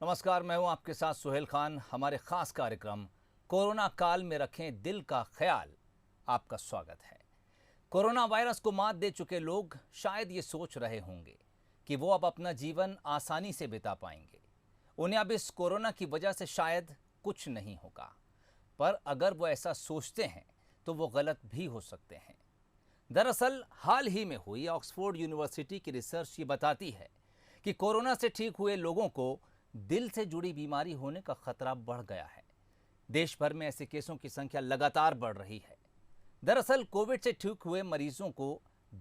नमस्कार, मैं हूं आपके साथ सुहेल खान। हमारे खास कार्यक्रम कोरोना काल में रखें दिल का ख्याल आपका स्वागत है। कोरोना वायरस को मात दे चुके लोग शायद ये सोच रहे होंगे कि वो अब अपना जीवन आसानी से बिता पाएंगे। उन्हें अब इस कोरोना की वजह से शायद कुछ नहीं होगा, पर अगर वो ऐसा सोचते हैं तो वो गलत भी हो सकते हैं। दरअसल हाल ही में हुई ऑक्सफोर्ड यूनिवर्सिटी की रिसर्च ये बताती है कि कोरोना से ठीक हुए लोगों को दिल से जुड़ी बीमारी होने का खतरा बढ़ गया है। देश भर में ऐसे केसों की संख्या लगातार बढ़ रही है। दरअसल कोविड से ठीक हुए मरीजों को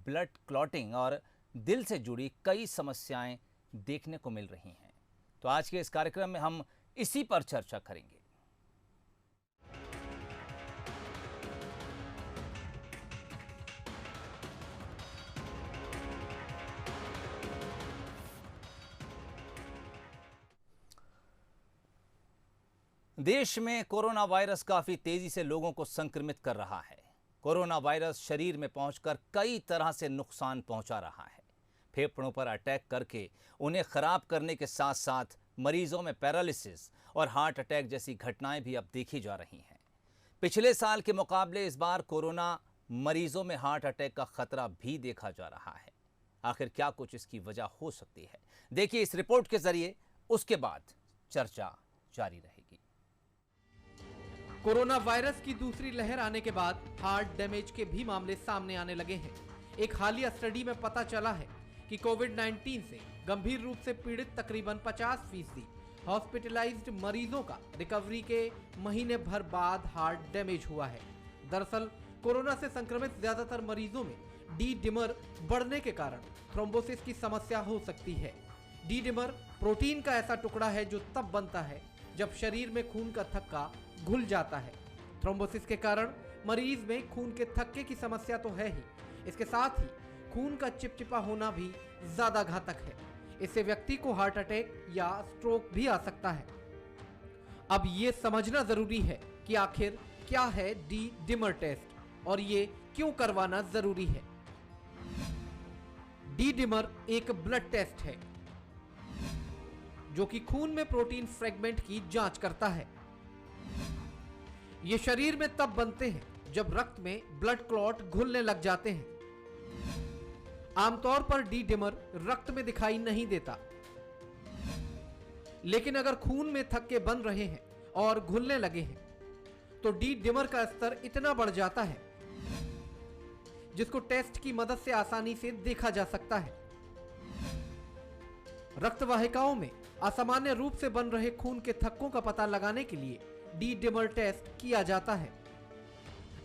ब्लड क्लॉटिंग और दिल से जुड़ी कई समस्याएं देखने को मिल रही हैं। तो आज के इस कार्यक्रम में हम इसी पर चर्चा करेंगे। देश में कोरोना वायरस काफी तेजी से लोगों को संक्रमित कर रहा है। कोरोना वायरस शरीर में पहुंचकर कई तरह से नुकसान पहुंचा रहा है। फेफड़ों पर अटैक करके उन्हें खराब करने के साथ साथ मरीजों में पैरालिसिस और हार्ट अटैक जैसी घटनाएं भी अब देखी जा रही हैं। पिछले साल के मुकाबले इस बार कोरोना मरीजों में हार्ट अटैक का खतरा भी देखा जा रहा है। आखिर क्या कुछ इसकी वजह हो सकती है, देखिए इस रिपोर्ट के जरिए। उसके बाद चर्चा जारी रहेगी। कोरोना वायरस की दूसरी लहर आने के बाद हार्ट डैमेज के भी मामले सामने आने लगे हैं। एक हालिया स्टडी में पता चला है कि कोविड-19 से गंभीर रूप से पीड़ित तकरीबन 50% हॉस्पिटलाइज्ड मरीजों का रिकवरी के महीने भर बाद हार्ट डैमेज हुआ है। दरअसल कोरोना से संक्रमित ज्यादातर मरीजों में डी डिमर बढ़ने के कारण थ्रोम्बोसिस की समस्या हो सकती है। डी डिमर प्रोटीन का ऐसा टुकड़ा है जो तब बनता है जब शरीर में खून का थक्का घुल जाता है। थ्रोम्बोसिस के कारण मरीज में खून के थक्के की समस्या तो है ही, इसके साथ ही खून का चिपचिपा होना भी ज्यादा घातक है। इससे व्यक्ति को हार्ट अटैक या स्ट्रोक भी आ सकता है। अब ये समझना जरूरी है कि आखिर क्या है डी डिमर टेस्ट और ये क्यों करवाना जरूरी है। डी डिमर एक ब्लड टेस्ट है जो कि खून में प्रोटीन फ्रेगमेंट की जांच करता है। ये शरीर में तब बनते हैं जब रक्त में ब्लड क्लॉट घुलने लग जाते हैं। आमतौर पर डी डिमर रक्त में दिखाई नहीं देता, लेकिन अगर खून में थक्के बन रहे हैं और घुलने लगे हैं तो डी डिमर का स्तर इतना बढ़ जाता है जिसको टेस्ट की मदद से आसानी से देखा जा सकता है। रक्त वाहिकाओं में असामान्य रूप से बन रहे खून के थक्कों का पता लगाने के लिए डी डिमर टेस्ट किया जाता है।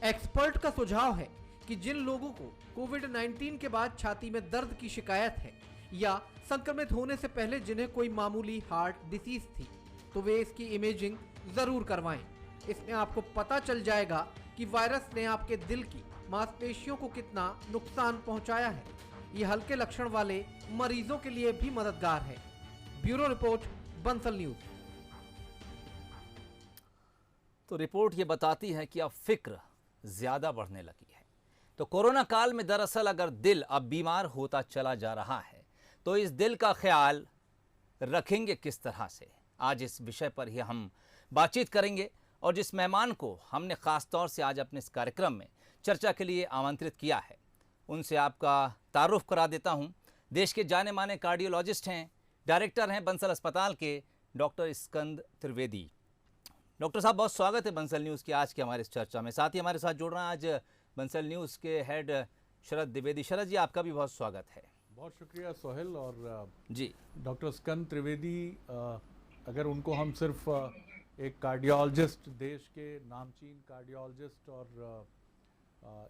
एक्सपर्ट का सुझाव है कि जिन लोगों को कोविड-19 के बाद छाती में दर्द की शिकायत है या संक्रमित होने से पहले जिन्हें कोई मामूली हार्ट डिसीज थी, तो वे इसकी इमेजिंग जरूर करवाएं। इसमें आपको पता चल जाएगा कि वायरस ने आपके दिल की मांसपेशियों को कितना नुकसान पहुंचाया है। ये हल्के लक्षण वाले मरीजों के लिए भी मददगार है। Bureau report, Bansal news. तो रिपोर्ट ये बताती है कि अब फिक्र ज्यादा बढ़ने लगी है। तो कोरोना काल में दरअसल अगर दिल अब बीमार होता चला जा रहा है तो इस दिल का ख्याल रखेंगे किस तरह से, आज इस विषय पर ही हम बातचीत करेंगे। और जिस मेहमान को हमने खास तौर से आज अपने इस कार्यक्रम में चर्चा के लिए आमंत्रित किया है, उनसे आपका तारुफ करा देता हूं। देश के जाने माने कार्डियोलॉजिस्ट हैं, डायरेक्टर हैं बंसल अस्पताल के, डॉक्टर स्कंद त्रिवेदी। डॉक्टर साहब, बहुत स्वागत है बंसल न्यूज़ की आज की हमारे इस चर्चा में। साथ ही हमारे साथ जुड़ रहे हैं आज बंसल न्यूज़ के हेड शरद द्विवेदी। शरद जी, आपका भी बहुत स्वागत है। बहुत शुक्रिया सोहेल। और जी, डॉक्टर स्कंद त्रिवेदी, अगर उनको हम सिर्फ एक कार्डियोलॉजिस्ट, देश के नामचीन कार्डियोलॉजिस्ट और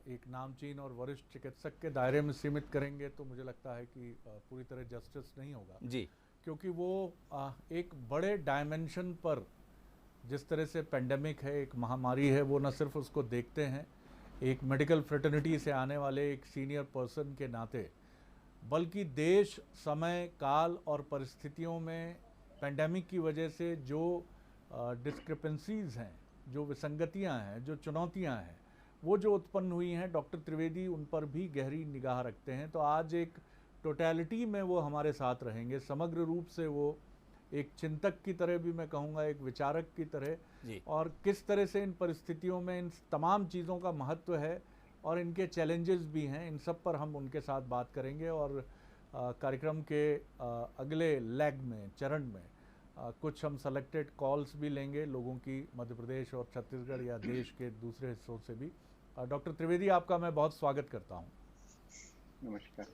एक नामचीन और वरिष्ठ चिकित्सक के दायरे में सीमित करेंगे तो मुझे लगता है कि पूरी तरह जस्टिस नहीं होगा जी, क्योंकि वो एक बड़े डायमेंशन पर, जिस तरह से पेंडेमिक है, एक महामारी है, वो न सिर्फ उसको देखते हैं एक मेडिकल फ्रेटर्निटी से आने वाले एक सीनियर पर्सन के नाते, बल्कि देश, समय, काल और परिस्थितियों में पेंडेमिक की वजह से जो डिस्क्रिपेंसीज हैं, जो विसंगतियां हैं, जो चुनौतियां हैं, वो जो उत्पन्न हुई हैं, डॉक्टर त्रिवेदी उन पर भी गहरी निगाह रखते हैं। तो आज एक टोटलिटी में वो हमारे साथ रहेंगे, समग्र रूप से वो एक चिंतक की तरह भी मैं कहूँगा, एक विचारक की तरह, जी। और किस तरह से इन परिस्थितियों में इन तमाम चीज़ों का महत्व है और इनके चैलेंजेस भी हैं, इन सब पर हम उनके साथ बात करेंगे। और कार्यक्रम के अगले लेग में, चरण में, कुछ हम सेलेक्टेड कॉल्स भी लेंगे लोगों की, मध्य प्रदेश और छत्तीसगढ़ या देश के दूसरे हिस्सों से भी। डॉक्टर त्रिवेदी, आपका मैं बहुत स्वागत करता हूं। नमस्कार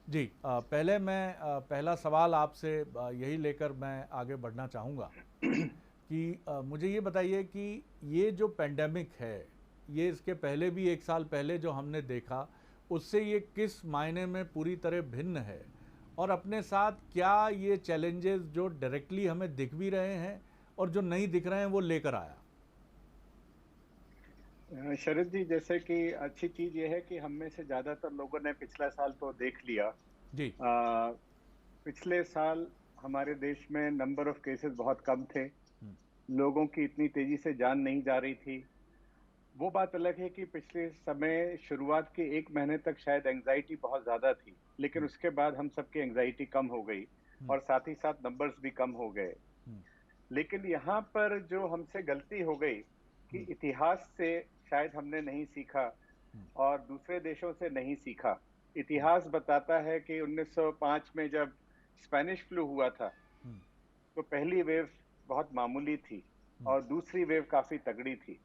जी। पहले मैं पहला सवाल आपसे यही लेकर मैं आगे बढ़ना चाहूँगा कि मुझे ये बताइए कि ये जो पेंडेमिक है, ये इसके पहले भी 1 साल पहले जो हमने देखा, उससे ये किस मायने में पूरी तरह भिन्न है, और अपने साथ क्या ये चैलेंजेस जो डायरेक्टली हमें दिख भी रहे हैं और जो नहीं दिख रहे हैं वो लेकर आया? शरद जी, जैसे कि अच्छी चीज ये है कि हम में से ज्यादातर लोगों ने पिछला साल तो देख लिया। जी। पिछले साल हमारे देश में नंबर ऑफ केसेस बहुत कम थे, लोगों की इतनी तेजी से जान नहीं जा रही थी। वो बात अलग है कि पिछले समय शुरुआत के 1 महीने तक शायद एंजाइटी बहुत ज्यादा थी, लेकिन उसके बाद हम सबकी एंजाइटी कम हो गई और साथ ही साथ नंबर्स भी कम हो गए। लेकिन यहाँ पर जो हमसे गलती हो गई कि इतिहास से शायद हमने नहीं सीखा और दूसरे देशों से नहीं सीखा। इतिहास बताता है कि 1905 में जब स्पेनिश फ्लू हुआ था तो पहली वेव बहुत मामूली थी और दूसरी वेव काफी तगड़ी थी।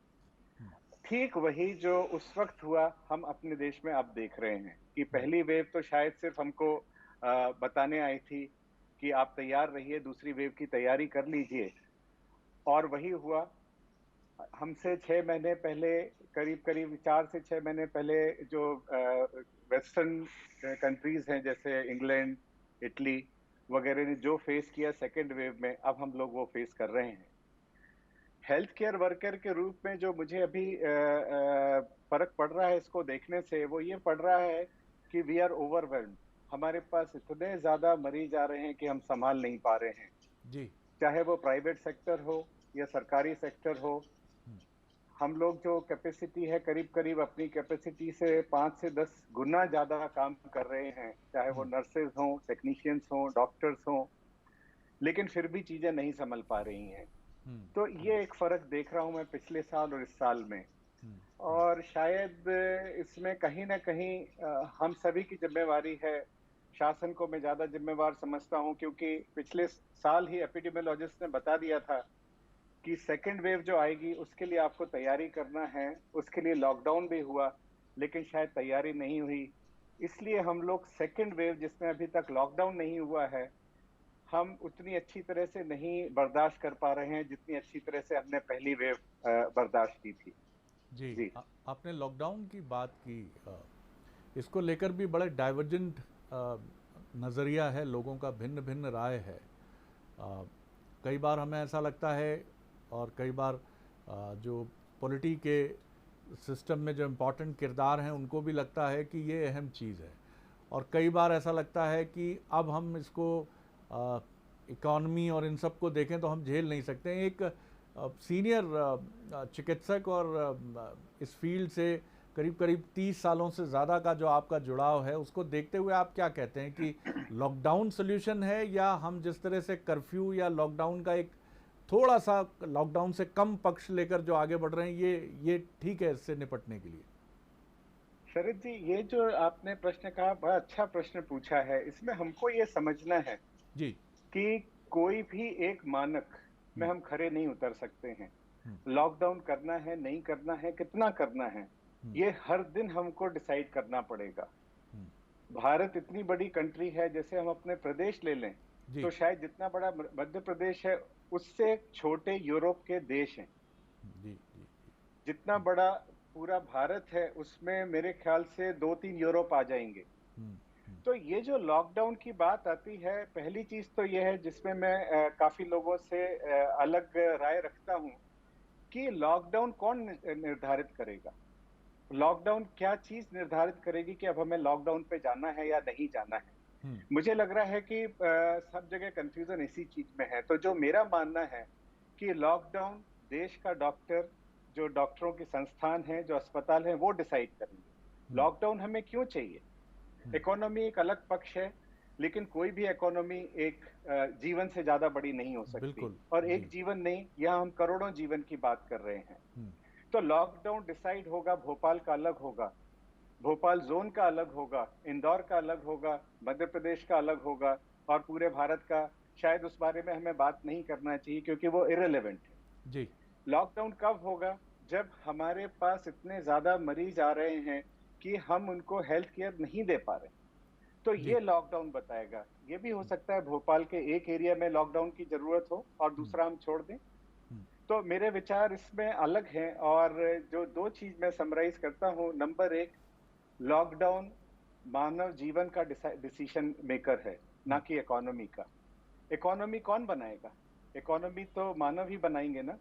ठीक वही जो उस वक्त हुआ हम अपने देश में अब देख रहे हैं कि पहली वेव तो शायद सिर्फ हमको बताने आई थी कि आप तैयार रहिए, दूसरी वेव की तैयारी कर लीजिए, और वही हुआ। हमसे 6 महीने पहले, करीब 4 से 6 महीने पहले जो वेस्टर्न कंट्रीज हैं जैसे इंग्लैंड, इटली वगैरह ने जो फेस किया सेकेंड वेव में, अब हम लोग वो फेस कर रहे हैं। हेल्थ केयर वर्कर के रूप में जो मुझे अभी फर्क पड़ रहा है इसको देखने से, वो ये पड़ रहा है कि वी आर ओवरवेल्म्ड। हमारे पास इतने ज्यादा मरीज आ रहे हैं कि हम संभाल नहीं पा रहे हैं जी। चाहे वो प्राइवेट सेक्टर हो या सरकारी सेक्टर हो। हम लोग जो कैपेसिटी है करीब अपनी कैपेसिटी से 5 से 10 गुना ज्यादा काम कर रहे हैं, चाहे वो नर्सेज हों, टेक्नीशियंस हों, डॉक्टर्स हों, लेकिन फिर भी चीजें नहीं संभल पा रही हैं। तो ये एक फर्क देख रहा हूं मैं पिछले साल और इस साल में, और शायद इसमें कहीं ना कहीं हम सभी की जिम्मेवारी है। शासन को मैं ज्यादा जिम्मेवार समझता हूं क्योंकि पिछले साल ही एपिडेमियोलॉजिस्ट ने बता दिया था कि सेकेंड वेव जो आएगी उसके लिए आपको तैयारी करना है। उसके लिए लॉकडाउन भी हुआ लेकिन शायद तैयारी नहीं हुई, इसलिए हम लोग सेकेंड वेव जिसमें अभी तक लॉकडाउन नहीं हुआ है, हम उतनी अच्छी तरह से नहीं बर्दाश्त कर पा रहे हैं जितनी अच्छी तरह से हमने पहली वेव बर्दाश्त की थी। जी। आपने लॉकडाउन की बात की, इसको लेकर भी बड़े डाइवर्जेंट नज़रिया है लोगों का, भिन्न भिन्न राय है। कई बार हमें ऐसा लगता है, और कई बार जो पॉलिटी के सिस्टम में जो इम्पोर्टेंट किरदार हैं उनको भी लगता है कि ये अहम चीज़ है, और कई बार ऐसा लगता है कि अब हम इसको इकॉनमी और इन सब को देखें तो हम झेल नहीं सकते। एक सीनियर चिकित्सक और इस फील्ड से करीब 30 सालों से ज़्यादा का जो आपका जुड़ाव है, उसको देखते हुए आप क्या कहते हैं कि लॉकडाउन सोल्यूशन है, या हम जिस तरह से कर्फ्यू या लॉकडाउन का एक थोड़ा सा लॉकडाउन से कम पक्ष लेकर जो आगे बढ़ रहे हैं, ये ठीक है इससे निपटने के लिए? शरद जी, ये जो आपने प्रश्न कहा बड़ा अच्छा प्रश्न पूछा है। इसमें हमको ये समझना है जी कि कोई भी एक मानक में हम खरे नहीं उतर सकते हैं। लॉकडाउन करना है, नहीं करना है, कितना करना है, ये हर दिन हमको डिसाइड करना पड़ेगा। भारत इतनी बड़ी कंट्री है, जैसे हम अपने प्रदेश ले लें तो शायद जितना बड़ा मध्य प्रदेश है उससे छोटे यूरोप के देश हैं। जितना बड़ा पूरा भारत है उसमें मेरे ख्याल से 2-3 यूरोप आ जाएंगे। तो ये जो लॉकडाउन की बात आती है, पहली चीज तो ये है जिसमें मैं काफी लोगों से अलग राय रखता हूं कि लॉकडाउन कौन निर्धारित करेगा। लॉकडाउन क्या चीज निर्धारित करेगी कि अब हमें लॉकडाउन पे जाना है या नहीं जाना है। मुझे लग रहा है कि सब जगह कंफ्यूजन इसी चीज में है। तो जो मेरा मानना है कि लॉकडाउन देश का डॉक्टर, जो डॉक्टरों के संस्थान हैं, जो अस्पताल हैं, वो डिसाइड करेंगे लॉकडाउन हमें क्यों चाहिए। इकोनॉमी एक अलग पक्ष है, लेकिन कोई भी इकोनॉमी एक जीवन से ज्यादा बड़ी नहीं हो सकती। बिल्कुल और जी। एक जीवन नहीं, यहाँ हम करोड़ों जीवन की बात कर रहे हैं। तो लॉकडाउन डिसाइड होगा, भोपाल का अलग होगा, भोपाल जोन का अलग होगा, इंदौर का अलग होगा, मध्य प्रदेश का अलग होगा, और पूरे भारत का शायद उस बारे में हमें बात नहीं करना चाहिए क्योंकि वो इरेलेवेंट है। जी। लॉकडाउन कब होगा? जब हमारे पास इतने ज्यादा मरीज आ रहे हैं कि हम उनको हेल्थ केयर नहीं दे पा रहे, तो जी। ये लॉकडाउन बताएगा। ये भी हो सकता है भोपाल के एक एरिया में लॉकडाउन की जरूरत हो और दूसरा हम छोड़ दें। तो मेरे विचार इसमें अलग हैं, और जो दो चीज मैं समराइज करता हूं, नंबर एक, लॉकडाउन मानव जीवन का डिसीजन मेकर है, ना कि इकोनॉमी का। इकोनॉमी कौन बनाएगा? इकोनॉमी तो मानव ही बनाएंगे ना।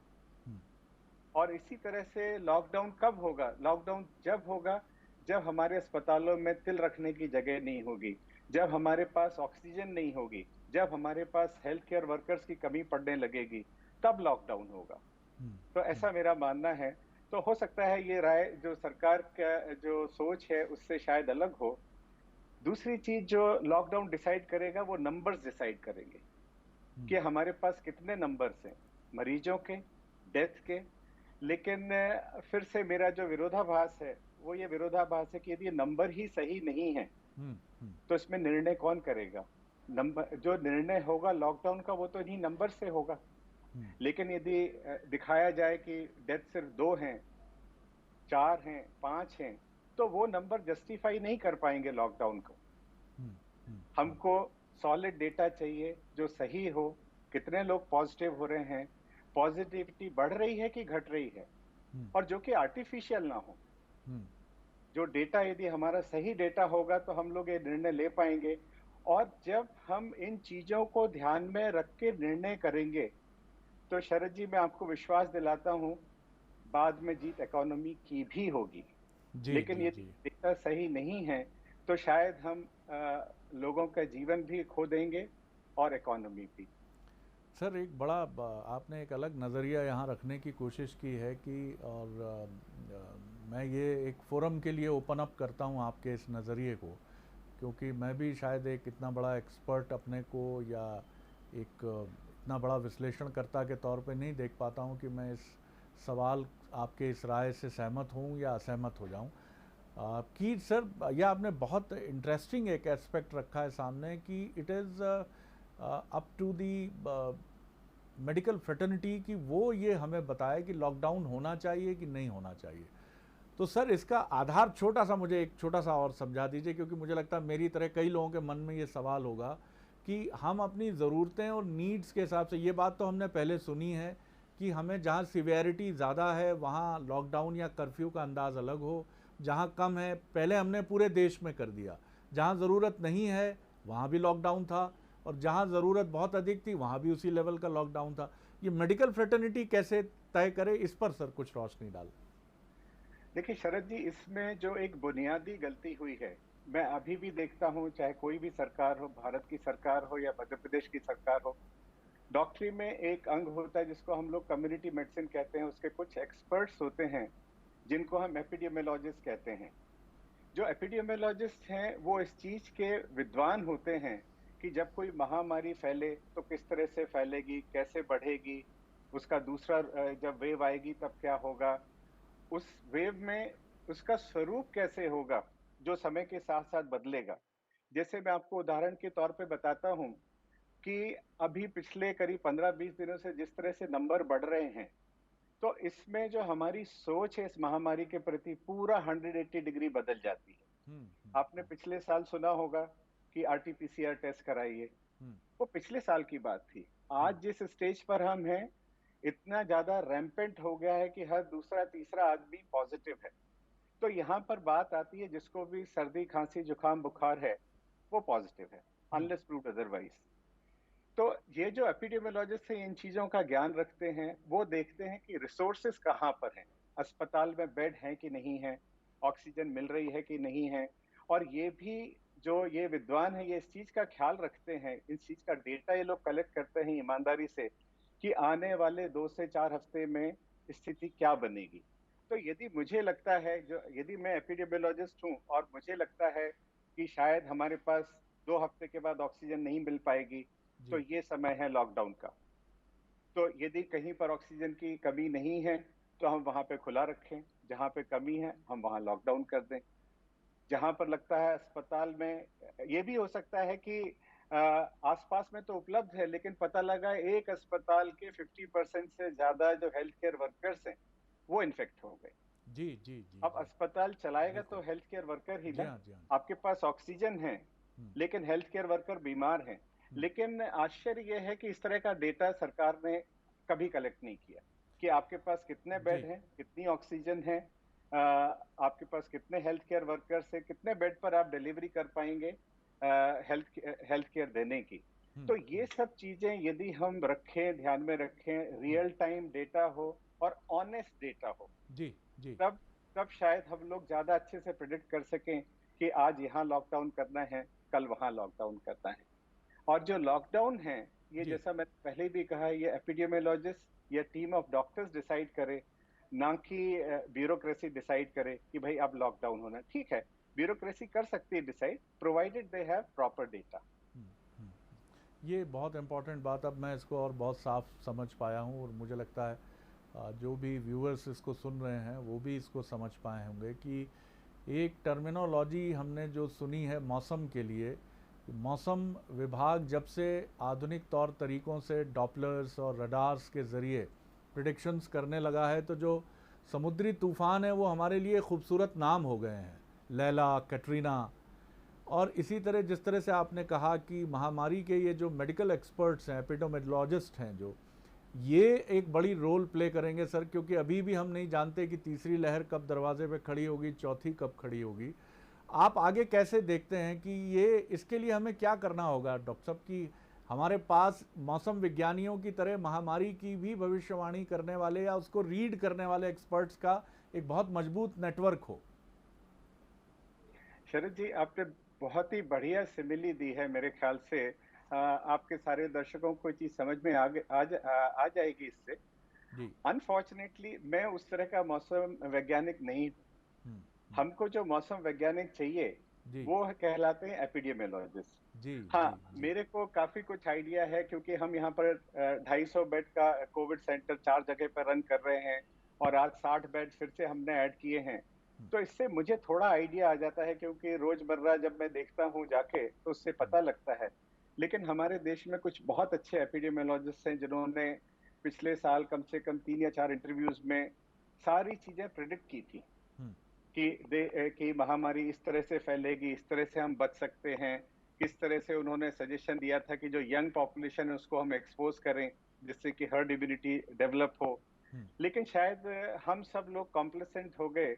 और इसी तरह से लॉकडाउन कब होगा? लॉकडाउन जब होगा जब हमारे अस्पतालों में तिल रखने की जगह नहीं होगी, जब हमारे पास ऑक्सीजन नहीं होगी, जब हमारे पास हेल्थ केयर वर्कर्स की कमी पड़ने लगेगी, तब लॉकडाउन होगा। तो ऐसा मेरा मानना है। तो हो सकता है ये राय जो सरकार का जो सोच है उससे शायद अलग हो। दूसरी चीज जो लॉकडाउन डिसाइड करेगा वो नंबर्स डिसाइड करेंगे कि हमारे पास कितने नंबर्स हैं मरीजों के, डेथ के। लेकिन फिर से मेरा जो विरोधाभास है वो ये विरोधाभास है कि यदि नंबर ही सही नहीं है तो इसमें निर्णय कौन करेगा? नंबर जो निर्णय होगा लॉकडाउन का वो तो इन्हीं नंबर से होगा। लेकिन यदि दिखाया जाए कि डेथ सिर्फ 2 हैं, 4 हैं, 5 हैं, तो वो नंबर जस्टिफाई नहीं कर पाएंगे लॉकडाउन को। हमको सॉलिड डेटा चाहिए जो सही हो, कितने लोग पॉजिटिव हो रहे हैं, पॉजिटिविटी बढ़ रही है कि घट रही है, और जो कि आर्टिफिशियल ना हो। जो डेटा, यदि हमारा सही डेटा होगा तो हम लोग ये निर्णय ले पाएंगे। और जब हम इन चीजों को ध्यान में रख के निर्णय करेंगे तो शरद जी, मैं आपको विश्वास दिलाता हूं, बाद में जीत इकोनॉमी की भी होगी। लेकिन यदि डेटा सही नहीं है तो शायद हम लोगों का जीवन भी खो देंगे और इकोनॉमी भी। सर, एक बड़ा आपने एक अलग नज़रिया यहाँ रखने की कोशिश की है कि, और मैं ये एक फोरम के लिए ओपन अप करता हूँ आपके इस नज़रिए को, क्योंकि मैं भी शायद एक इतना बड़ा एक्सपर्ट अपने को या एक इतना बड़ा विश्लेषणकर्ता के तौर पे नहीं देख पाता हूँ कि मैं इस सवाल आपके इस राय से सहमत हूँ या असहमत हो जाऊँ। कि सर, यह आपने बहुत इंटरेस्टिंग एक एस्पेक्ट रखा है सामने कि it is up to the medical fraternity कि वो ये हमें बताए कि लॉकडाउन होना चाहिए कि नहीं होना चाहिए। तो सर, इसका आधार छोटा सा मुझे एक छोटा सा और समझा दीजिए, क्योंकि मुझे लगता है मेरी तरह कई लोगों के मन में ये सवाल होगा कि हम अपनी ज़रूरतें और नीड्स के हिसाब से, ये बात तो हमने पहले सुनी है कि हमें जहाँ सिवियरिटी ज़्यादा है वहाँ लॉकडाउन या कर्फ्यू का अंदाज़ अलग हो, जहाँ कम है पहले हमने पूरे देश में कर दिया, जहाँ ज़रूरत नहीं है वहाँ भी लॉकडाउन था, और जहाँ ज़रूरत बहुत अधिक थी वहाँ भी उसी लेवल का लॉकडाउन था। ये मेडिकल फ्रेटर्निटी कैसे तय करे, इस पर सर कुछ रोशनी डाल। देखिए शरद जी, इसमें जो एक बुनियादी गलती हुई है, मैं अभी भी देखता हूँ, चाहे कोई भी सरकार हो, भारत की सरकार हो या मध्य प्रदेश की सरकार हो, डॉक्टरी में एक अंग होता है जिसको हम लोग कम्युनिटी मेडिसिन कहते हैं। उसके कुछ एक्सपर्ट्स होते हैं जिनको हम एपिडेमियोलॉजिस्ट कहते हैं। जो एपिडेमियोलॉजिस्ट हैं वो इस चीज के विद्वान होते हैं कि जब कोई महामारी फैले तो किस तरह से फैलेगी, कैसे बढ़ेगी, उसका दूसरा जब वेव आएगी तब क्या होगा, उस वेव में उसका स्वरूप कैसे होगा जो समय के साथ साथ बदलेगा। जैसे मैं आपको उदाहरण के तौर पे बताता हूं कि अभी पिछले करीब 15-20 दिनों से जिस तरह से नंबर बढ़ रहे हैं, तो इसमें जो हमारी सोच है इस महामारी के प्रति पूरा 180 डिग्री बदल जाती है। आपने पिछले साल सुना होगा कि आरटीपीसीआर टेस्ट कराइए, वो पिछले साल की बात थी। आज जिस स्टेज पर हम हैं, इतना ज्यादा रैम्पेंट हो गया है कि हर दूसरा तीसरा आदमी पॉजिटिव है। तो यहाँ पर बात आती है, जिसको भी सर्दी खांसी जुकाम बुखार है वो पॉजिटिव है, अनलेस प्रूव्ड अदरवाइज। तो ये जो एपिडेमियोलॉजिस्ट है इन चीजों का ज्ञान रखते हैं, वो देखते हैं कि रिसोर्सेस कहाँ पर हैं, अस्पताल में बेड हैं कि नहीं है, ऑक्सीजन मिल रही है कि नहीं है। और ये भी जो ये विद्वान है ये इस चीज का ख्याल रखते हैं, इस चीज का डेटा ये लोग कलेक्ट करते हैं ईमानदारी से कि आने वाले 2 से 4 हफ्ते में स्थिति क्या बनेगी। तो यदि मुझे लगता है, जो यदि मैं एपिडेमियोलॉजिस्ट हूँ और मुझे लगता है कि शायद हमारे पास 2 हफ्ते के बाद ऑक्सीजन नहीं मिल पाएगी, तो जी। ये समय है लॉकडाउन का। तो यदि कहीं पर ऑक्सीजन की कमी नहीं है, तो हम वहां पे खुला रखें, जहां पे कमी है हम वहां लॉकडाउन कर दें। जहां पर लगता है अस्पताल में, ये भी हो सकता है कि आसपास में तो उपलब्ध है, लेकिन पता लगा एक अस्पताल के 50% से ज्यादा जो हेल्थ केयर वर्कर्स हैं वो इन्फेक्ट हो गए। जी, जी, जी, अब जी। अस्पताल चलाएगा तो बिल्कुल। हेल्थ केयर वर्कर ही जी ना। हाँ, जी हाँ। आपके पास ऑक्सीजन है, हुँ, लेकिन हेल्थ केयर वर्कर बीमार हैं। हुँ। लेकिन आश्चर्य यह है कि इस तरह का डेटा सरकार ने कभी कलेक्ट नहीं किया कि आपके पास कितने बेड जी। हैं, कितनी ऑक्सीजन है, आपके पास कितने हेल्थ केयर वर्कर्स हैं, कितने बेड पर आप डिलीवरी कर पाएंगे हेल्थ केयर देने की। हुँ, तो ये हुँ। सब चीजें यदि हम रखें, ध्यान में रखें, हुँ। रियल टाइम डेटा हो और ऑनेस्ट डेटा हो, जी, जी। तब तब शायद हम लोग ज्यादा अच्छे से प्रिडिक्ट कर सकें कि आज यहाँ लॉकडाउन करना है, कल वहां लॉकडाउन करना है। और जो लॉकडाउन है, ये जी। जैसा मैंने पहले भी कहा है, ये एपिडेमियोलॉजिस्ट या टीम ऑफ डॉक्टर्स डिसाइड करे, ना कि ब्यूरोक्रेसी डिसाइड करे कि भाई अब लॉकडाउन होना। ठीक है, ब्यूरोक्रेसी कर सकती है decide, provided they have proper data. हुँ, हुँ। ये बहुत इम्पोर्टेंट बात, अब मैं इसको और बहुत साफ समझ पाया हूँ, और मुझे लगता है जो भी व्यूअर्स इसको सुन रहे हैं वो भी इसको समझ पाए होंगे कि एक टर्मिनोलॉजी हमने जो सुनी है मौसम के लिए, मौसम विभाग जब से आधुनिक तौर तरीक़ों से डॉपलर्स और रडार्स के ज़रिए प्रिडिक्शंस करने लगा है, तो जो समुद्री तूफ़ान है वो हमारे लिए खूबसूरत नाम हो गए हैं, लैला, कैटरीना। और इसी तरह जिस तरह से आपने कहा कि महामारी के ये जो मेडिकल एक्सपर्ट्स हैं, एपिडेमियोलॉजिस्ट हैं, जो ये एक बड़ी रोल प्ले करेंगे सर, क्योंकि अभी भी हम नहीं जानते कि तीसरी लहर कब दरवाजे पे खड़ी होगी, चौथी कब खड़ी होगी। आप आगे कैसे देखते हैं कि ये, इसके लिए हमें क्या करना होगा डॉक्टर साहब, कि हमारे पास मौसम विज्ञानियों की तरह महामारी की भी भविष्यवाणी करने वाले या उसको रीड करने वाले एक्सपर्ट्स का एक बहुत मजबूत नेटवर्क हो? शरद जी, आपने बहुत ही बढ़िया सिमिली दी है मेरे ख्याल से। आपके सारे दर्शकों को ये चीज समझ में आ जाएगी इससे। जी। अनफॉर्चुनेटली मैं उस तरह का मौसम वैज्ञानिक नहीं हूँ। हुँ, हुँ। हमको जो मौसम वैज्ञानिक चाहिए जी, वो कहलाते हैं एपिडेमियोलॉजिस्ट। जी, हाँ, जी, जी। मेरे को काफी कुछ आइडिया है, क्योंकि हम यहाँ पर 250 बेड का कोविड सेंटर 4 जगह पर रन कर रहे हैं, और आज 60 बेड फिर से हमने ऐड किए हैं। हुँ, तो इससे मुझे थोड़ा आइडिया आ जाता है, क्योंकि रोजमर्रा जब मैं देखता हूँ जाके तो उससे हुँ। पता लगता है। लेकिन हमारे देश में कुछ बहुत अच्छे एपिडेमियोलॉजिस्ट हैं जिन्होंने पिछले साल कम से कम 3 या 4 इंटरव्यूज में सारी चीजें प्रिडिक्ट की थी हुँ, कि महामारी इस तरह से फैलेगी, इस तरह से हम बच सकते हैं। किस तरह से उन्होंने सजेशन दिया था कि जो यंग पॉपुलेशन है उसको हम एक्सपोज करें, जिससे कि हर्ड इम्यूनिटी डेवलप हो। हुँ, लेकिन शायद हम सब लोग कॉम्प्लेसेंट हो गए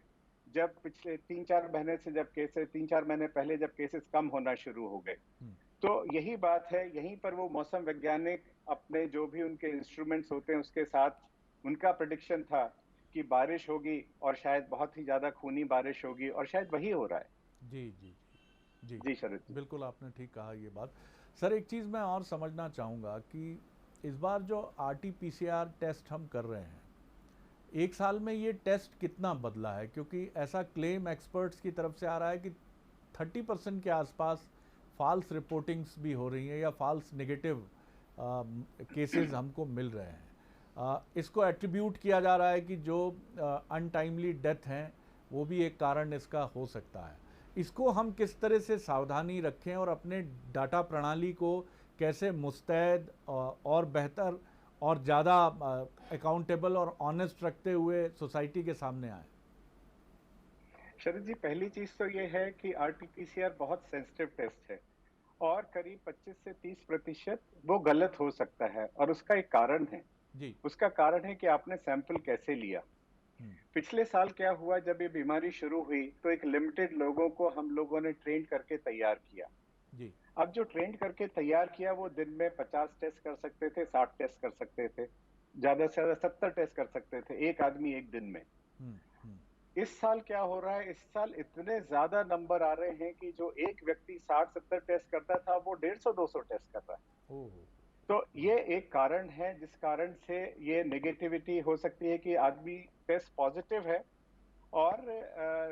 जब पिछले 3-4 महीने से, जब केसेस 3-4 महीने पहले जब केसेस कम होना शुरू हो गए। हुँ। तो यही बात है, यहीं पर वो मौसम वैज्ञानिक अपने जो भी उनके इंस्ट्रूमेंट्स होते हैं उसके साथ, उनका प्रेडिक्शन था कि बारिश होगी, और शायद बहुत ही ज्यादा खूनी बारिश होगी, और शायद वही हो रहा है। जी, जी, जी। जी शरद जी। बिल्कुल आपने ठीक कहा ये बात। सर एक चीज़ मैं और समझना चाहूँगा कि इस बार जो आरटी-पीसीआर टेस्ट हम कर रहे हैं, 1 साल में ये टेस्ट कितना बदला है? क्योंकि ऐसा क्लेम एक्सपर्ट्स की तरफ से आ रहा है कि 30% के आसपास फ़ाल्स रिपोर्टिंग्स भी हो रही हैं या फ़ाल्स नेगेटिव केसेस हमको मिल रहे हैं। इसको एट्रीब्यूट किया जा रहा है कि जो अनटाइमली डेथ हैं वो भी एक कारण इसका हो सकता है। इसको हम किस तरह से सावधानी रखें और अपने डाटा प्रणाली को कैसे मुस्तैद और बेहतर और ज़्यादा अकाउंटेबल और ऑनेस्ट रखते हुए सोसाइटी के सामने आए? शरद जी, पहली चीज तो ये है कि आरटीपीसीआर बहुत सेंसिटिव टेस्ट है, और करीब 25 से 30% वो गलत हो सकता है, और उसका एक कारण है। जी। उसका कारण है कि आपने सैंपल कैसे लिया। हुँ, पिछले साल क्या हुआ, जब ये बीमारी शुरू हुई तो एक लिमिटेड लोगों को हम लोगों ने ट्रेन करके तैयार किया। जी। अब जो ट्रेन करके तैयार किया वो दिन में 50 टेस्ट कर सकते थे, 60 टेस्ट कर सकते थे, ज्यादा से ज्यादा 70 टेस्ट कर सकते थे, एक आदमी एक दिन में। हुँ, हुँ। इस साल क्या हो रहा है, इस साल इतने ज्यादा नंबर आ रहे हैं कि जो एक व्यक्ति 60-70 टेस्ट करता था वो 150-200 टेस्ट कर रहा है। ओह! तो हुँ, ये एक कारण है जिस कारण से ये नेगेटिविटी हो सकती है कि आदमी टेस्ट पॉजिटिव है और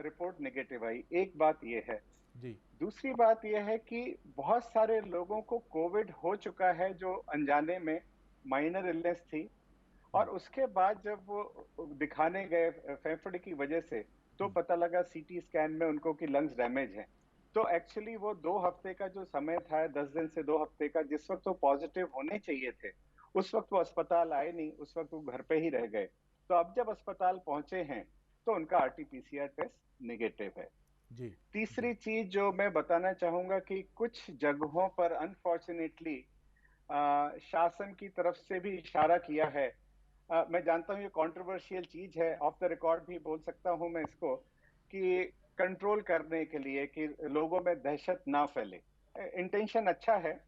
रिपोर्ट नेगेटिव आई। एक बात ये है, जी। दूसरी बात यह है कि बहुत सारे लोगों को कोविड हो चुका है जो अनजाने में माइनर इलनेस थी, और उसके बाद जब वो दिखाने गए फेफड़े की वजह से, तो पता लगा सीटी स्कैन में उनको कि लंग्स डैमेज है। तो एक्चुअली वो 2 हफ्ते का जो समय था, 10 दिन से 2 हफ्ते का, जिस वक्त वो पॉजिटिव होने चाहिए थे, उस वक्त वो अस्पताल आए नहीं, उस वक्त वो घर पे ही रह गए। तो अब जब अस्पताल पहुंचे हैं तो उनका आरटीपीसीआर टेस्ट नेगेटिव है। जी। तीसरी चीज जो मैं बताना चाहूंगा कि कुछ जगहों पर अनफॉर्चुनेटली शासन की तरफ से भी इशारा किया है। मैं जानता हूँ ये कंट्रोवर्शियल चीज है, ऑफ द रिकॉर्ड भी बोल सकता हूँ मैं इसको, कि कंट्रोल करने के लिए कि लोगों में दहशत ना फैले। इंटेंशन अच्छा है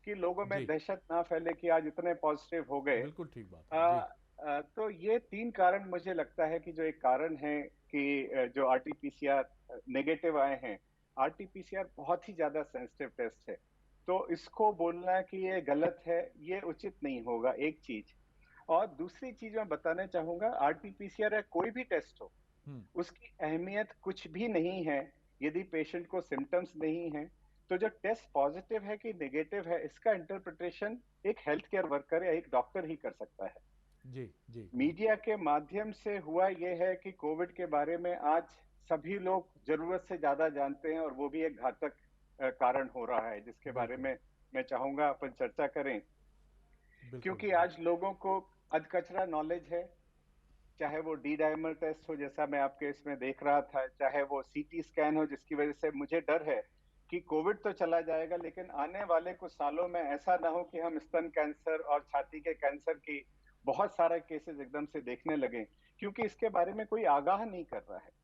कि लोगों में जी, दहशत ना फैले कि आज इतने पॉजिटिव हो गए। बिल्कुल ठीक बात अ, है। जी। तो ये 3 कारण मुझे लगता है कि जो एक कारण है कि जो आरटीपीसीआर नेगेटिव आए हैं। आरटीपीसीआर बहुत ही ज्यादा सेंसिटिव टेस्ट है, तो इसको बोलना कि ये गलत है, ये उचित नहीं होगा, एक चीज। और दूसरी चीज मैं बताना चाहूंगा, आरटीपीसीआर या कोई भी टेस्ट हो, हुँ, उसकी अहमियत कुछ भी नहीं है यदि पेशेंट को सिम्टम्स नहीं है। तो जो टेस्ट पॉजिटिव है कि नेगेटिव है, इसका इंटरप्रिटेशन एक हेल्थ केयर वर्कर या एक डॉक्टर ही कर सकता है। जी, जी, जी। मीडिया के माध्यम से हुआ यह है कि कोविड के बारे में आज सभी लोग जरूरत से ज्यादा जानते हैं, और वो भी एक घातक कारण हो रहा है जिसके बारे बिल्कुल, में मैं चाहूंगा अपन चर्चा करें। बिल्कुल, क्योंकि आज लोगों को अधकचरा नॉलेज है, चाहे वो डी डायमर टेस्ट हो जैसा मैं आपके इसमें देख रहा था, चाहे वो सीटी स्कैन हो, जिसकी वजह से मुझे डर है कि कोविड तो चला जाएगा लेकिन आने वाले कुछ सालों में ऐसा ना हो कि हम स्तन कैंसर और छाती के कैंसर की बहुत सारे केसेस एकदम से देखने लगे, क्योंकि इसके बारे में कोई आगाह नहीं कर रहा है।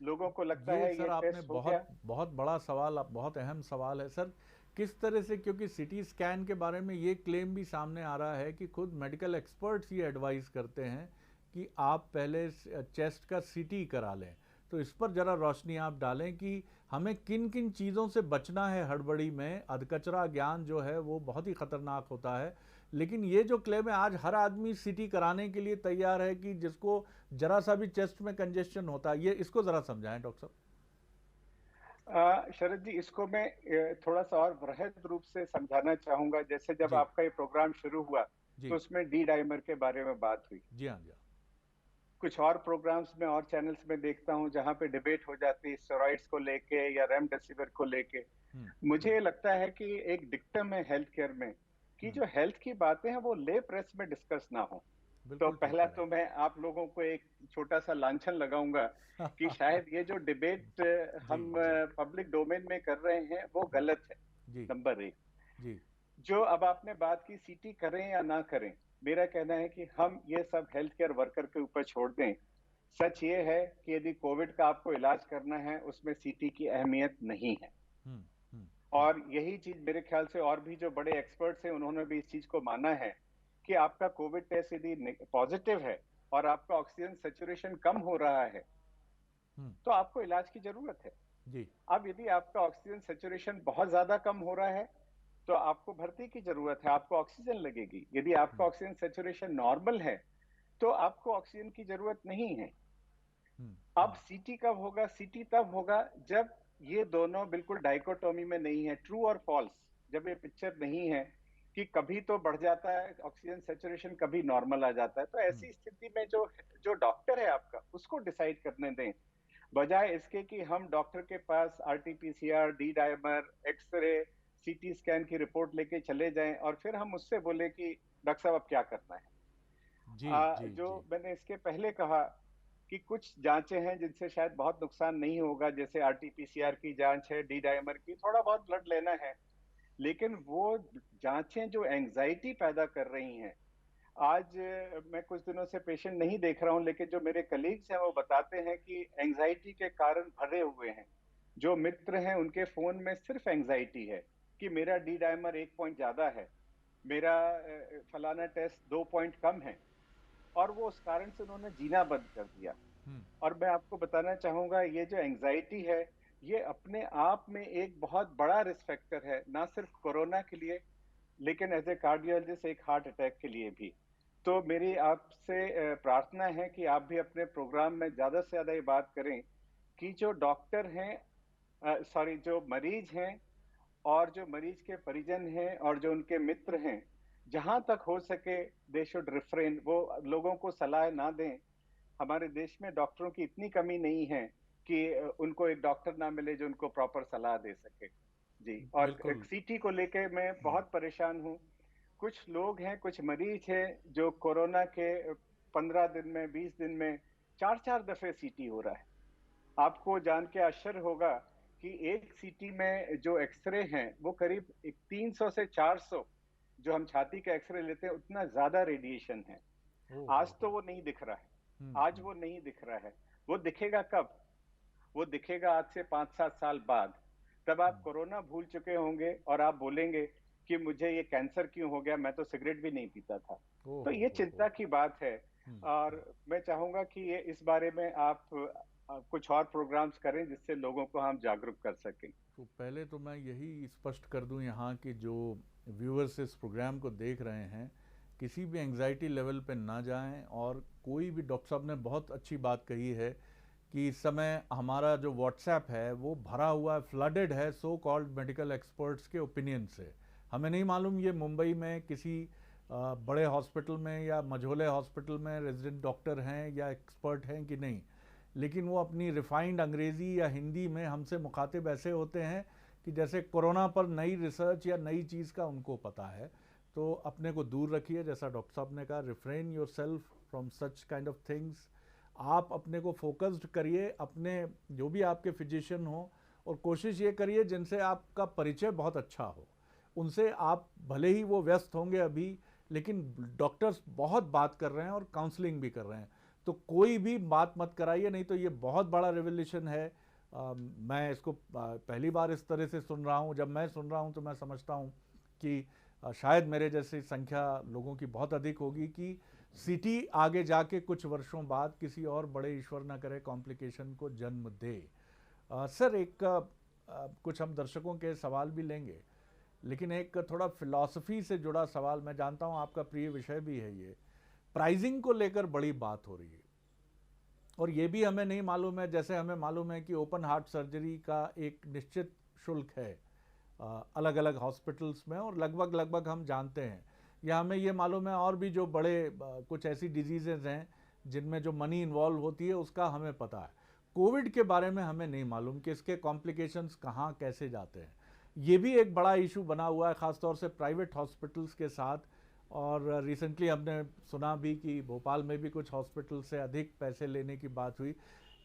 लोगों को लगता ये है ये सर आपने टेस्ट हो गया। बहुत बहुत बड़ा सवाल, बहुत अहम सवाल है सर। किस तरह से, क्योंकि सिटी स्कैन के बारे में ये क्लेम भी सामने आ रहा है कि खुद मेडिकल एक्सपर्ट्स ये एडवाइस करते हैं कि आप पहले चेस्ट का सीटी करा लें। तो इस पर ज़रा रोशनी आप डालें कि हमें किन किन चीज़ों से बचना है हड़बड़ी में। अधकचरा ज्ञान जो है वो बहुत ही खतरनाक होता है। लेकिन ये जो क्लेम है, आज हर आदमी सीटी कराने के लिए तैयार है कि जिसको जरा सा भी चेस्ट में कंजेशन होता है। ये इसको जरा समझाएं डॉक्टर साहब। शरद जी, इसको मैं थोड़ा सा और वृहद रूप से समझाना चाहूंगा। जैसे जब जी, आपका ये प्रोग्राम शुरू हुआ तो जी, उसमें डी डाइमर के बारे में बात हुई। जी हाँ, जी हाँ। कुछ और प्रोग्राम्स में और चैनल्स में देखता हूँ जहां पे डिबेट हो जाती है स्टेरॉइड्स को लेके या रेमडेसिविर को लेके। हुँ, मुझे ये लगता है कि एक डिक्टम है हेल्थ केयर में कि हुँ, जो हेल्थ की बातें हैं वो ले प्रेस में डिस्कस ना हो। तो बिल्कुल ठीक पहला कह रहे तो मैं आप लोगों को एक छोटा सा लांछन लगाऊंगा कि हैं। शायद ये जो डिबेट जी, हम जी, पब्लिक डोमेन में कर रहे हैं वो गलत है। जी, नंबर एक। जी, जो अब आपने बात की सीटी करें या ना करें, मेरा कहना है कि हम ये सब हेल्थ केयर वर्कर के ऊपर छोड़ दें। सच ये है कि यदि कोविड का आपको इलाज करना है उसमें सीटी की अहमियत नहीं है। हुँ, हुँ, हुँ, और यही चीज मेरे ख्याल से और भी जो बड़े एक्सपर्ट्स हैं उन्होंने भी इस चीज को माना है कि आपका कोविड टेस्ट यदि पॉजिटिव है और आपका ऑक्सीजन सेचुरेशन कम हो रहा है हुँ, तो आपको इलाज की जरूरत है। जी, अब यदि आपका ऑक्सीजन सेचुरेशन बहुत ज्यादा कम हो रहा है तो आपको भर्ती की जरूरत है, आपको ऑक्सीजन लगेगी। यदि आपका हुँ, ऑक्सीजन सेचुरेशन नॉर्मल है तो आपको ऑक्सीजन की जरूरत नहीं है। हुँ, अब हुँ, सीटी कब होगा? सीटी तब होगा जब ये दोनों बिल्कुल डाइकोटोमी में नहीं है, ट्रू और फॉल्स। जब ये पिक्चर नहीं है कि कभी तो बढ़ जाता है ऑक्सीजन सेचुरेशन, कभी नॉर्मल आ जाता है, तो हुँ, ऐसी स्थिति में जो जो डॉक्टर है आपका उसको डिसाइड करने दें, बजाय इसके कि हम डॉक्टर के पास RTPCR, D dimer, x ray, CT scan की रिपोर्ट लेके चले जाएं और फिर हम उससे बोले कि डॉक्टर साहब अब क्या करना है। जी, जी, जो जी, मैंने इसके पहले कहा कि कुछ जांचें हैं जिनसे शायद बहुत नुकसान नहीं होगा, जैसे आरटीपीसीआर की जांच है, डी डायमर की, थोड़ा बहुत ब्लड लेना है। लेकिन वो जांचें जो एंजाइटी पैदा कर रही हैं, आज मैं कुछ दिनों से पेशेंट नहीं देख रहा हूं लेकिन जो मेरे कलीग्स हैं वो बताते हैं कि एंजाइटी के कारण भरे हुए हैं। जो मित्र हैं उनके फोन में सिर्फ एंजाइटी है कि मेरा डी डायमर 1 पॉइंट ज्यादा है, मेरा फलाना टेस्ट 2 पॉइंट कम है, और वो उस कारण से उन्होंने जीना बंद कर दिया। हुँ, और मैं आपको बताना चाहूंगा ये जो एंजाइटी है ये अपने आप में एक बहुत बड़ा रिस्क फैक्टर है, ना सिर्फ कोरोना के लिए लेकिन एज ए कार्डियोलॉजिस्ट एक हार्ट अटैक के लिए भी। तो मेरी आपसे प्रार्थना है कि आप भी अपने प्रोग्राम में ज्यादा से ज्यादा ये बात करें कि जो डॉक्टर हैं सॉरी, जो मरीज हैं और जो मरीज के परिजन हैं और जो उनके मित्र हैं, जहां तक हो सके दे शुड रिफ्रेन, वो लोगों को सलाह ना दें। हमारे देश में डॉक्टरों की इतनी कमी नहीं है कि उनको एक डॉक्टर ना मिले जो उनको प्रॉपर सलाह दे सके। जी, और बिल्कुल। सीटी को लेके मैं बहुत परेशान हूँ। कुछ लोग हैं, कुछ मरीज हैं जो कोरोना के 15 दिन में, 20 दिन में 4-4 दफे सीटी हो रहा है। आपको जान के आश्चर्य होगा कि एक सीटी में जो एक्सरे हैं वो करीब 300 से 400, जो हम छाती का एक्सरे लेते हैं उतना ज्यादा रेडिएशन है। ओह आज तो हो। वो नहीं दिख रहा है। आज हम्म। वो नहीं दिख रहा है। वो दिखेगा कब? वो दिखेगा आज से 5-7 साल बाद। तब आप हम्म। कोरोना भूल चुके होंगे और आप बोलेंगे कि मुझे ये कैंसर क्यों हो गया, मैं तो सिगरेट भी नहीं पीता था। ओह तो ये हो। चिंता की बात है। और मैं चाहूंगा कि ये इस बारे में आप कुछ और प्रोग्राम्स करें जिससे लोगों को हम जागरूक कर सकें। तो पहले तो मैं यही स्पष्ट कर दूं यहाँ कि जो व्यूअर्स इस प्रोग्राम को देख रहे हैं, किसी भी एंग्जाइटी लेवल पे ना जाएं। और कोई भी, डॉक्टर साहब ने बहुत अच्छी बात कही है कि इस समय हमारा जो व्हाट्सएप है वो भरा हुआ है, फ्लडेड है सो कॉल्ड मेडिकल एक्सपर्ट्स के ओपिनियन से। हमें नहीं मालूम ये मुंबई में किसी बड़े हॉस्पिटल में या मझोले हॉस्पिटल में रेजिडेंट डॉक्टर हैं या एक्सपर्ट हैं कि नहीं, लेकिन वो अपनी रिफाइंड अंग्रेज़ी या हिंदी में हमसे मुखातिब ऐसे होते हैं कि जैसे कोरोना पर नई रिसर्च या नई चीज़ का उनको पता है। तो अपने को दूर रखिए, जैसा डॉक्टर साहब ने कहा, refrain your self from such kind of things. आप अपने को फोकस्ड करिए, अपने जो भी आपके फिजिशियन हो, और कोशिश ये करिए जिनसे आपका परिचय बहुत अच्छा हो, उनसे आप, भले ही वो व्यस्त होंगे अभी, लेकिन डॉक्टर्स बहुत बात कर रहे हैं और काउंसलिंग भी कर रहे हैं। तो कोई भी बात मत कराइए, नहीं तो ये बहुत बड़ा रेवोल्यूशन है। मैं इसको पहली बार इस तरह से सुन रहा हूँ। जब मैं सुन रहा हूँ तो मैं समझता हूँ कि शायद मेरे जैसी संख्या लोगों की बहुत अधिक होगी कि सीटी आगे जाके कुछ वर्षों बाद किसी और बड़े, ईश्वर ना करे, कॉम्प्लिकेशन को जन्म दे। सर, एक कुछ हम दर्शकों के सवाल भी लेंगे, लेकिन एक थोड़ा फिलॉसफी से जुड़ा सवाल, मैं जानता हूँ आपका प्रिय विषय भी है ये। प्राइजिंग को लेकर बड़ी बात हो रही है, और ये भी हमें नहीं मालूम है, जैसे हमें मालूम है कि ओपन हार्ट सर्जरी का एक निश्चित शुल्क है अलग अलग हॉस्पिटल्स में, और लगभग लगभग हम जानते हैं, या हमें ये मालूम है और भी जो बड़े कुछ ऐसी डिजीजेज हैं जिनमें जो मनी इन्वॉल्व होती है उसका हमें पता है। कोविड के बारे में हमें नहीं मालूम कि इसके कॉम्प्लिकेशंस कहाँ कैसे जाते हैं। ये भी एक बड़ा इशू बना हुआ है, ख़ासतौर से प्राइवेट हॉस्पिटल्स के साथ। और रिसेंटली हमने सुना भी कि भोपाल में भी कुछ हॉस्पिटल से अधिक पैसे लेने की बात हुई।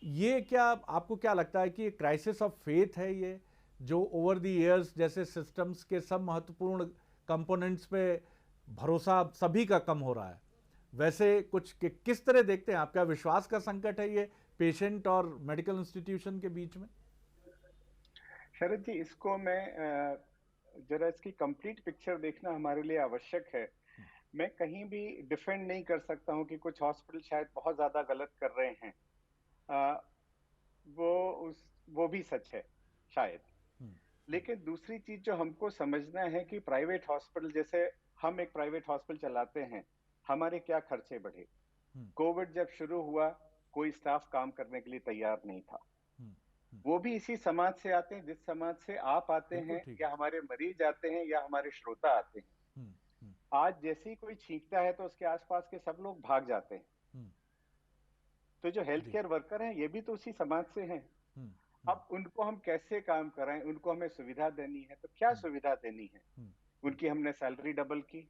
ये क्या, आपको क्या लगता है कि क्राइसिस ऑफ फेथ है ये, जो ओवर द इयर्स जैसे सिस्टम्स के सब महत्वपूर्ण कंपोनेंट्स पे भरोसा सभी का कम हो रहा है, वैसे कुछ किस तरह देखते हैं आप? क्या विश्वास का संकट है ये पेशेंट और मेडिकल इंस्टीट्यूशन के बीच में? शरद जी, इसको मैं जरा इसकी कंप्लीट पिक्चर देखना हमारे लिए आवश्यक है। मैं कहीं भी डिफेंड नहीं कर सकता हूं कि कुछ हॉस्पिटल शायद बहुत ज्यादा गलत कर रहे हैं। आ, वो भी सच है शायद। लेकिन दूसरी चीज जो हमको समझना है कि प्राइवेट हॉस्पिटल, जैसे हम एक प्राइवेट हॉस्पिटल चलाते हैं, हमारे क्या खर्चे बढ़े। कोविड जब शुरू हुआ, कोई स्टाफ काम करने के लिए तैयार नहीं था। वो भी इसी समाज से आते हैं जिस समाज से आप आते हैं, या हमारे मरीज आते हैं, या हमारे श्रोता आते हैं। आज जैसे ही कोई छींकता है तो उसके आसपास के सब लोग भाग जाते हैं। तो जो हेल्थ केयर वर्कर हैं ये भी तो उसी समाज से हैं। अब उनको हम कैसे काम कराएं? उनको हमें सुविधा देनी है, तो क्या सुविधा देनी है? उनकी हमने सैलरी डबल की,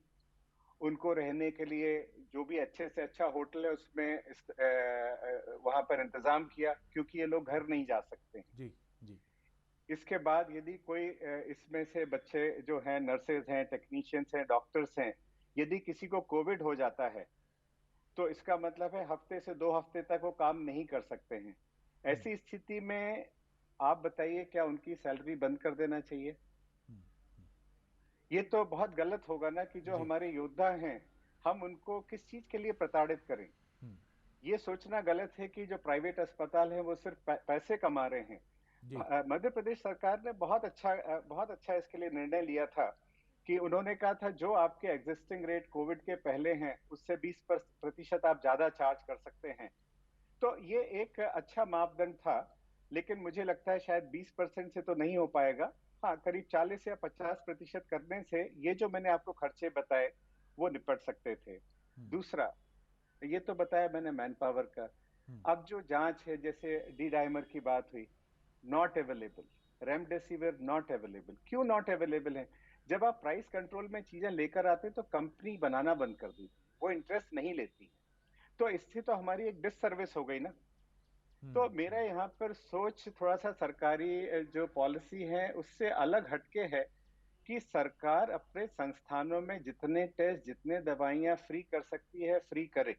उनको रहने के लिए जो भी अच्छे से अच्छा होटल है उसमें वहां पर इंतजाम किया, क्योंकि ये लोग घर नहीं जा सकते हैं। जी जी। इसके बाद यदि कोई इसमें से बच्चे जो हैं, नर्सेज हैं, टेक्नीशियंस हैं, डॉक्टर्स हैं, यदि किसी को कोविड हो जाता है तो इसका मतलब है हफ्ते से 2 हफ्ते तक वो काम नहीं कर सकते हैं। ऐसी स्थिति में आप बताइए, क्या उनकी सैलरी बंद कर देना चाहिए? ये तो बहुत गलत होगा ना कि जो हमारे योद्धा हैं, हम उनको किस चीज के लिए प्रताड़ित करें। ये सोचना गलत है कि जो प्राइवेट अस्पताल है वो सिर्फ पैसे कमा रहे हैं। मध्य प्रदेश सरकार ने बहुत अच्छा इसके लिए निर्णय लिया था कि उन्होंने कहा था जो आपके एग्जिस्टिंग रेट कोविड के पहले हैं उससे 20% आप ज्यादा चार्ज कर सकते हैं। तो ये एक अच्छा मापदंड था। लेकिन मुझे लगता है शायद 20% से तो नहीं हो पाएगा। हाँ, करीब 40 या 50% करने से ये जो मैंने आपको खर्चे बताए वो निपट सकते थे। दूसरा, ये तो बताया मैंने मैन पावर का। अब जो जांच है, जैसे डी डाइमर की बात हुई, not available, remdesivir not available. क्यों नॉट अवेलेबल है? जब आप प्राइस कंट्रोल में चीजें लेकर आते तो कंपनी बनाना बंद कर दी, वो इंटरेस्ट नहीं लेती। तो इससे तो हमारी एक डिससर्विस हो गई ना। तो मेरा यहाँ पर सोच थोड़ा सा सरकारी जो पॉलिसी है उससे अलग हटके है कि सरकार अपने संस्थानों में जितने टेस्ट, जितने दवाइयां फ्री कर सकती है फ्री करे,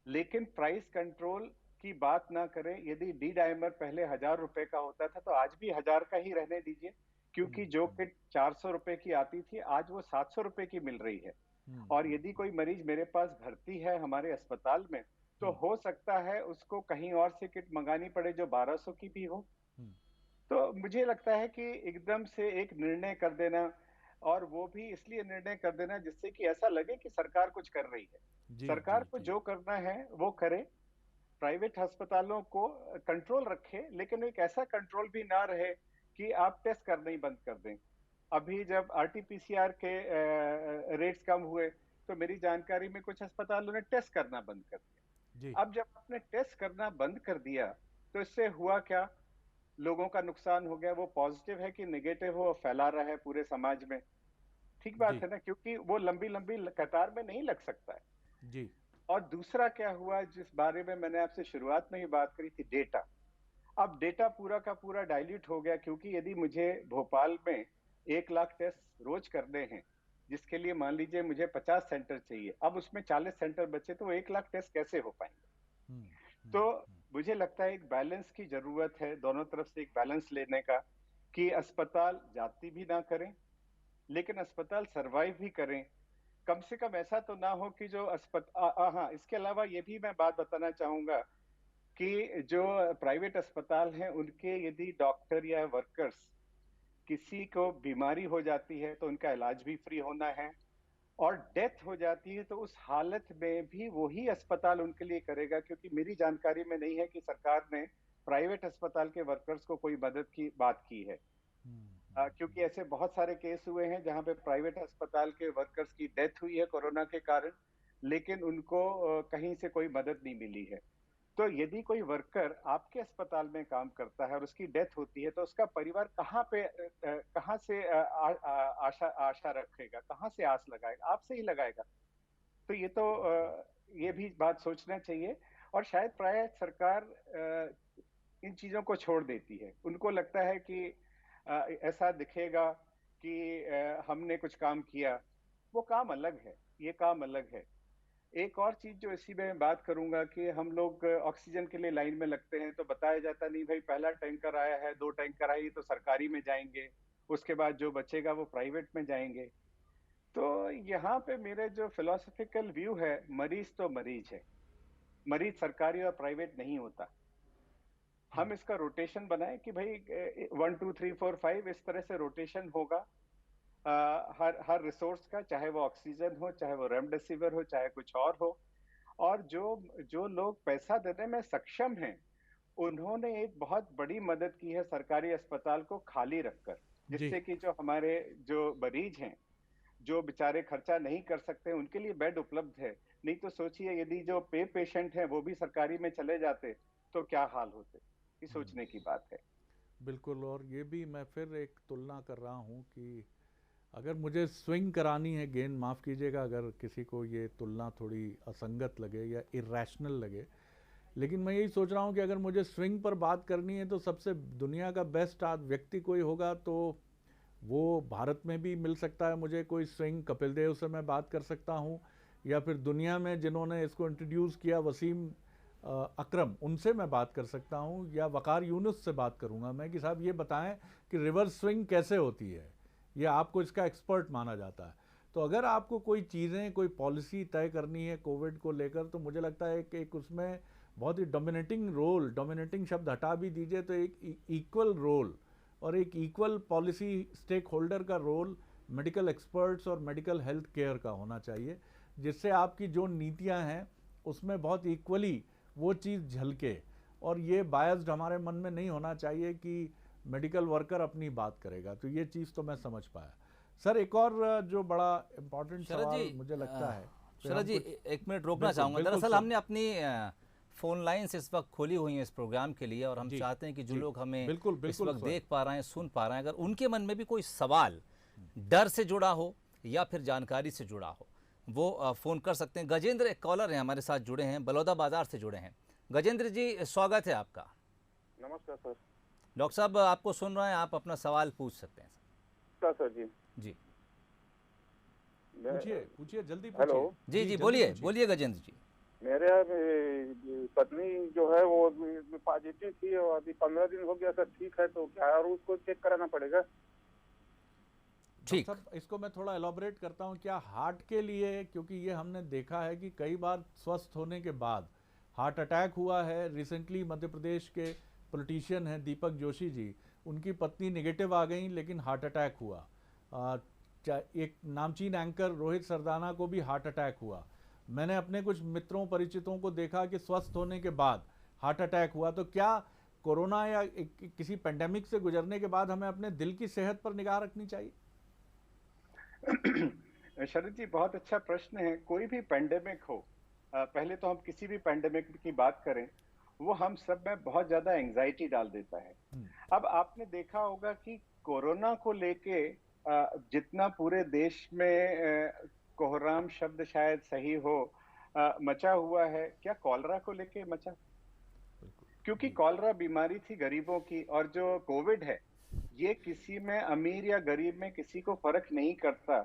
लेकिन प्राइस कंट्रोल की बात ना करें। यदि डी डाइमर पहले 1000 रुपए का होता था तो आज भी 1000 का ही रहने दीजिए, क्योंकि जो किट 400 रुपए की आती थी आज वो 700 रुपए की मिल रही है। और यदि कोई मरीज मेरे पास भर्ती है हमारे अस्पताल में, तो हो सकता है उसको कहीं और से किट मंगानी पड़े जो 1200 की भी हो। तो मुझे लगता है कि एकदम से एक निर्णय कर देना, और वो भी इसलिए निर्णय कर देना जिससे कि ऐसा लगे कि सरकार कुछ कर रही है। सरकार को जो करना है वो करे, प्राइवेट अस्पतालों को कंट्रोल रखे, लेकिन एक ऐसा कंट्रोल भी ना रहे कि आप टेस्ट करना ही बंद कर दें। अभी जब आरटीपीसीआर के रेट्स कम हुए तो मेरी जानकारी में कुछ अस्पतालों ने टेस्ट करना बंद कर दिया। अब जब आपने टेस्ट करना बंद कर दिया तो इससे हुआ क्या? लोगों का नुकसान हो गया। वो पॉजिटिव है कि नेगेटिव हो, फैला रहा है पूरे समाज में। ठीक बात है ना, क्योंकि वो लंबी लंबी कतार में नहीं लग सकता है जी। और दूसरा क्या हुआ, जिस बारे में मैंने आपसे शुरुआत में ही बात करी थी, डेटा। अब डेटा पूरा का पूरा डाइल्यूट हो गया, क्योंकि यदि मुझे भोपाल में 1 लाख टेस्ट रोज करने हैं, जिसके लिए मान लीजिए मुझे 50 सेंटर चाहिए, अब उसमें 40 सेंटर बचे, तो 1 लाख टेस्ट कैसे हो पाएंगे? तो मुझे लगता है एक बैलेंस की जरूरत है, दोनों तरफ से एक बैलेंस लेने का, कि अस्पताल जाती भी ना करें लेकिन अस्पताल सरवाइव भी करें। कम से कम ऐसा तो ना हो कि जो हाँ, इसके अलावा ये भी मैं बात बताना चाहूंगा कि जो प्राइवेट अस्पताल हैं उनके यदि डॉक्टर या वर्कर्स किसी को बीमारी हो जाती है तो उनका इलाज भी फ्री होना है, और डेथ हो जाती है तो उस हालत में भी वही अस्पताल उनके लिए करेगा, क्योंकि मेरी जानकारी में नहीं है कि सरकार ने प्राइवेट अस्पताल के वर्कर्स को कोई मदद की बात की है। क्योंकि ऐसे बहुत सारे केस हुए हैं जहां पे प्राइवेट अस्पताल के वर्कर्स की डेथ हुई है कोरोना के कारण, लेकिन उनको कहीं से कोई मदद नहीं मिली है। तो यदि कोई वर्कर आपके अस्पताल में काम करता है और उसकी डेथ होती है तो उसका परिवार कहाँ से आशा रखेगा, कहाँ से आस लगाएगा? आपसे ही लगाएगा। तो ये भी बात सोचना चाहिए। और शायद प्राय सरकार इन चीजों को छोड़ देती है। उनको लगता है कि ऐसा दिखेगा कि हमने कुछ काम किया। वो काम अलग है, ये काम अलग है। एक और चीज जो इसी में बात करूंगा कि हम लोग ऑक्सीजन के लिए लाइन में लगते हैं तो बताया जाता नहीं भाई, पहला टैंकर आया है, 2 टैंकर आई तो सरकारी में जाएंगे, उसके बाद जो बचेगा वो प्राइवेट में जाएंगे। तो यहाँ पे मेरे जो फिलोसफिकल व्यू है, मरीज तो मरीज है, मरीज सरकारी और प्राइवेट नहीं होता। हम इसका रोटेशन बनाए कि भाई 1 2 3 4 5 इस तरह से रोटेशन होगा हर रिसोर्स का, चाहे वो ऑक्सीजन हो, चाहे वो रेमडेसिविर हो, चाहे कुछ और हो। और जो लोग पैसा देने में सक्षम हैं उन्होंने एक बहुत बड़ी मदद की है सरकारी अस्पताल को खाली रखकर, जिससे कि जो हमारे जो मरीज हैं जो बेचारे खर्चा नहीं कर सकते उनके लिए बेड उपलब्ध है। नहीं तो सोचिए यदि जो पे पेशेंट हैं वो भी सरकारी में चले जाते तो क्या हाल होते। ये सोचने की बात है। बिल्कुल। और ये भी मैं फिर एक तुलना कर रहा हूँ कि अगर मुझे स्विंग करानी है गेंद, माफ़ कीजिएगा अगर किसी को ये तुलना थोड़ी असंगत लगे या इरेशनल लगे, लेकिन मैं यही सोच रहा हूँ कि अगर मुझे स्विंग पर बात करनी है तो सबसे दुनिया का बेस्ट व्यक्ति कोई होगा तो वो भारत में भी मिल सकता है मुझे कोई स्विंग, कपिल देव से मैं बात कर सकता हूँ, या फिर दुनिया में जिन्होंने इसको इंट्रोड्यूस किया वसीम अकरम, उनसे मैं बात कर सकता हूँ, या वकार यूनुस से बात करूँगा मैं कि साहब ये बताएं कि रिवर्स स्विंग कैसे होती है, ये आपको इसका एक्सपर्ट माना जाता है। तो अगर आपको कोई चीज़ें, कोई पॉलिसी तय करनी है कोविड को लेकर, तो मुझे लगता है कि एक उसमें बहुत ही डोमिनेटिंग रोल, डोमिनेटिंग शब्द हटा भी दीजिए तो एक इक्वल रोल और एक इक्वल पॉलिसी स्टेक होल्डर का रोल मेडिकल एक्सपर्ट्स और मेडिकल हेल्थ केयर का होना चाहिए, जिससे आपकी जो नीतियां हैं उसमें बहुत इक्वली वो चीज़ झलके। और ये बायस्ड हमारे मन में नहीं होना चाहिए कि मेडिकल वर्कर अपनी बात करेगा। तो ये चीज़ तो मैं समझ पाया। सर एक और जो बड़ा इम्पोर्टेंट सवाल मुझे लगता है, शरद जी एक मिनट रोकना चाहूँगा। दरअसल हमने अपनी फ़ोन लाइन्स इस वक्त खोली हुई हैं इस प्रोग्राम के लिए, और हम चाहते हैं कि जो लोग हमें इस वक्त देख पा रहे हैं, सुन पा रहे हैं, अगर उनके मन में भी कोई सवाल डर से जुड़ा हो या फिर जानकारी से जुड़ा हो, वो फ़ोन कर सकते हैं। गजेंद्र एक कॉलर हैं हमारे साथ जुड़े हैं, बलौदा बाजार से जुड़े हैं। गजेंद्र जी स्वागत है आपका। नमस्कार सर। डॉक्टर साहब आपको सुन रहे हैं, आप अपना सवाल पूछ सकते हैं। सर जी जी पूछिए जल्दी पूछिए। हेलो जी बोलिए गजेंद्र जी। मेरे पत्नी जो है वो पॉजिटिव थी और अभी 15 दिन हो गया सर, ठीक है तो क्या और उसको चेक कराना पड़ेगा? ठीक, इसको मैं थोड़ा एलॉबरेट करता हूँ। क्या हार्ट के लिए, क्योंकि ये हमने देखा है कि कई बार स्वस्थ होने के बाद हार्ट अटैक हुआ है। रिसेंटली मध्य प्रदेश के पॉलिटिशियन हैं दीपक जोशी जी, उनकी पत्नी नेगेटिव आ गई लेकिन हार्ट अटैक हुआ। एक नामचीन एंकर रोहित सरदाना को भी हार्ट अटैक हुआ। मैंने अपने कुछ मित्रों परिचितों को देखा कि स्वस्थ होने के बाद हार्ट अटैक हुआ। तो क्या कोरोना या किसी पेंडेमिक से गुजरने के बाद हमें अपने दिल की सेहत पर निगाह रखनी चाहिए? शरद जी बहुत अच्छा प्रश्न है। कोई भी पेंडेमिक हो, पहले तो हम किसी भी पेंडेमिक की बात करें, वो हम सब में बहुत ज्यादा एंजाइटी डाल देता है। अब आपने देखा होगा कि कोरोना को लेके जितना पूरे देश में कोहराम शब्द शायद सही हो, मचा हुआ है, क्या कॉलरा को लेके मचा? क्योंकि कॉलरा बीमारी थी गरीबों की, और जो कोविड है ये किसी में अमीर या गरीब में किसी को फर्क नहीं करता।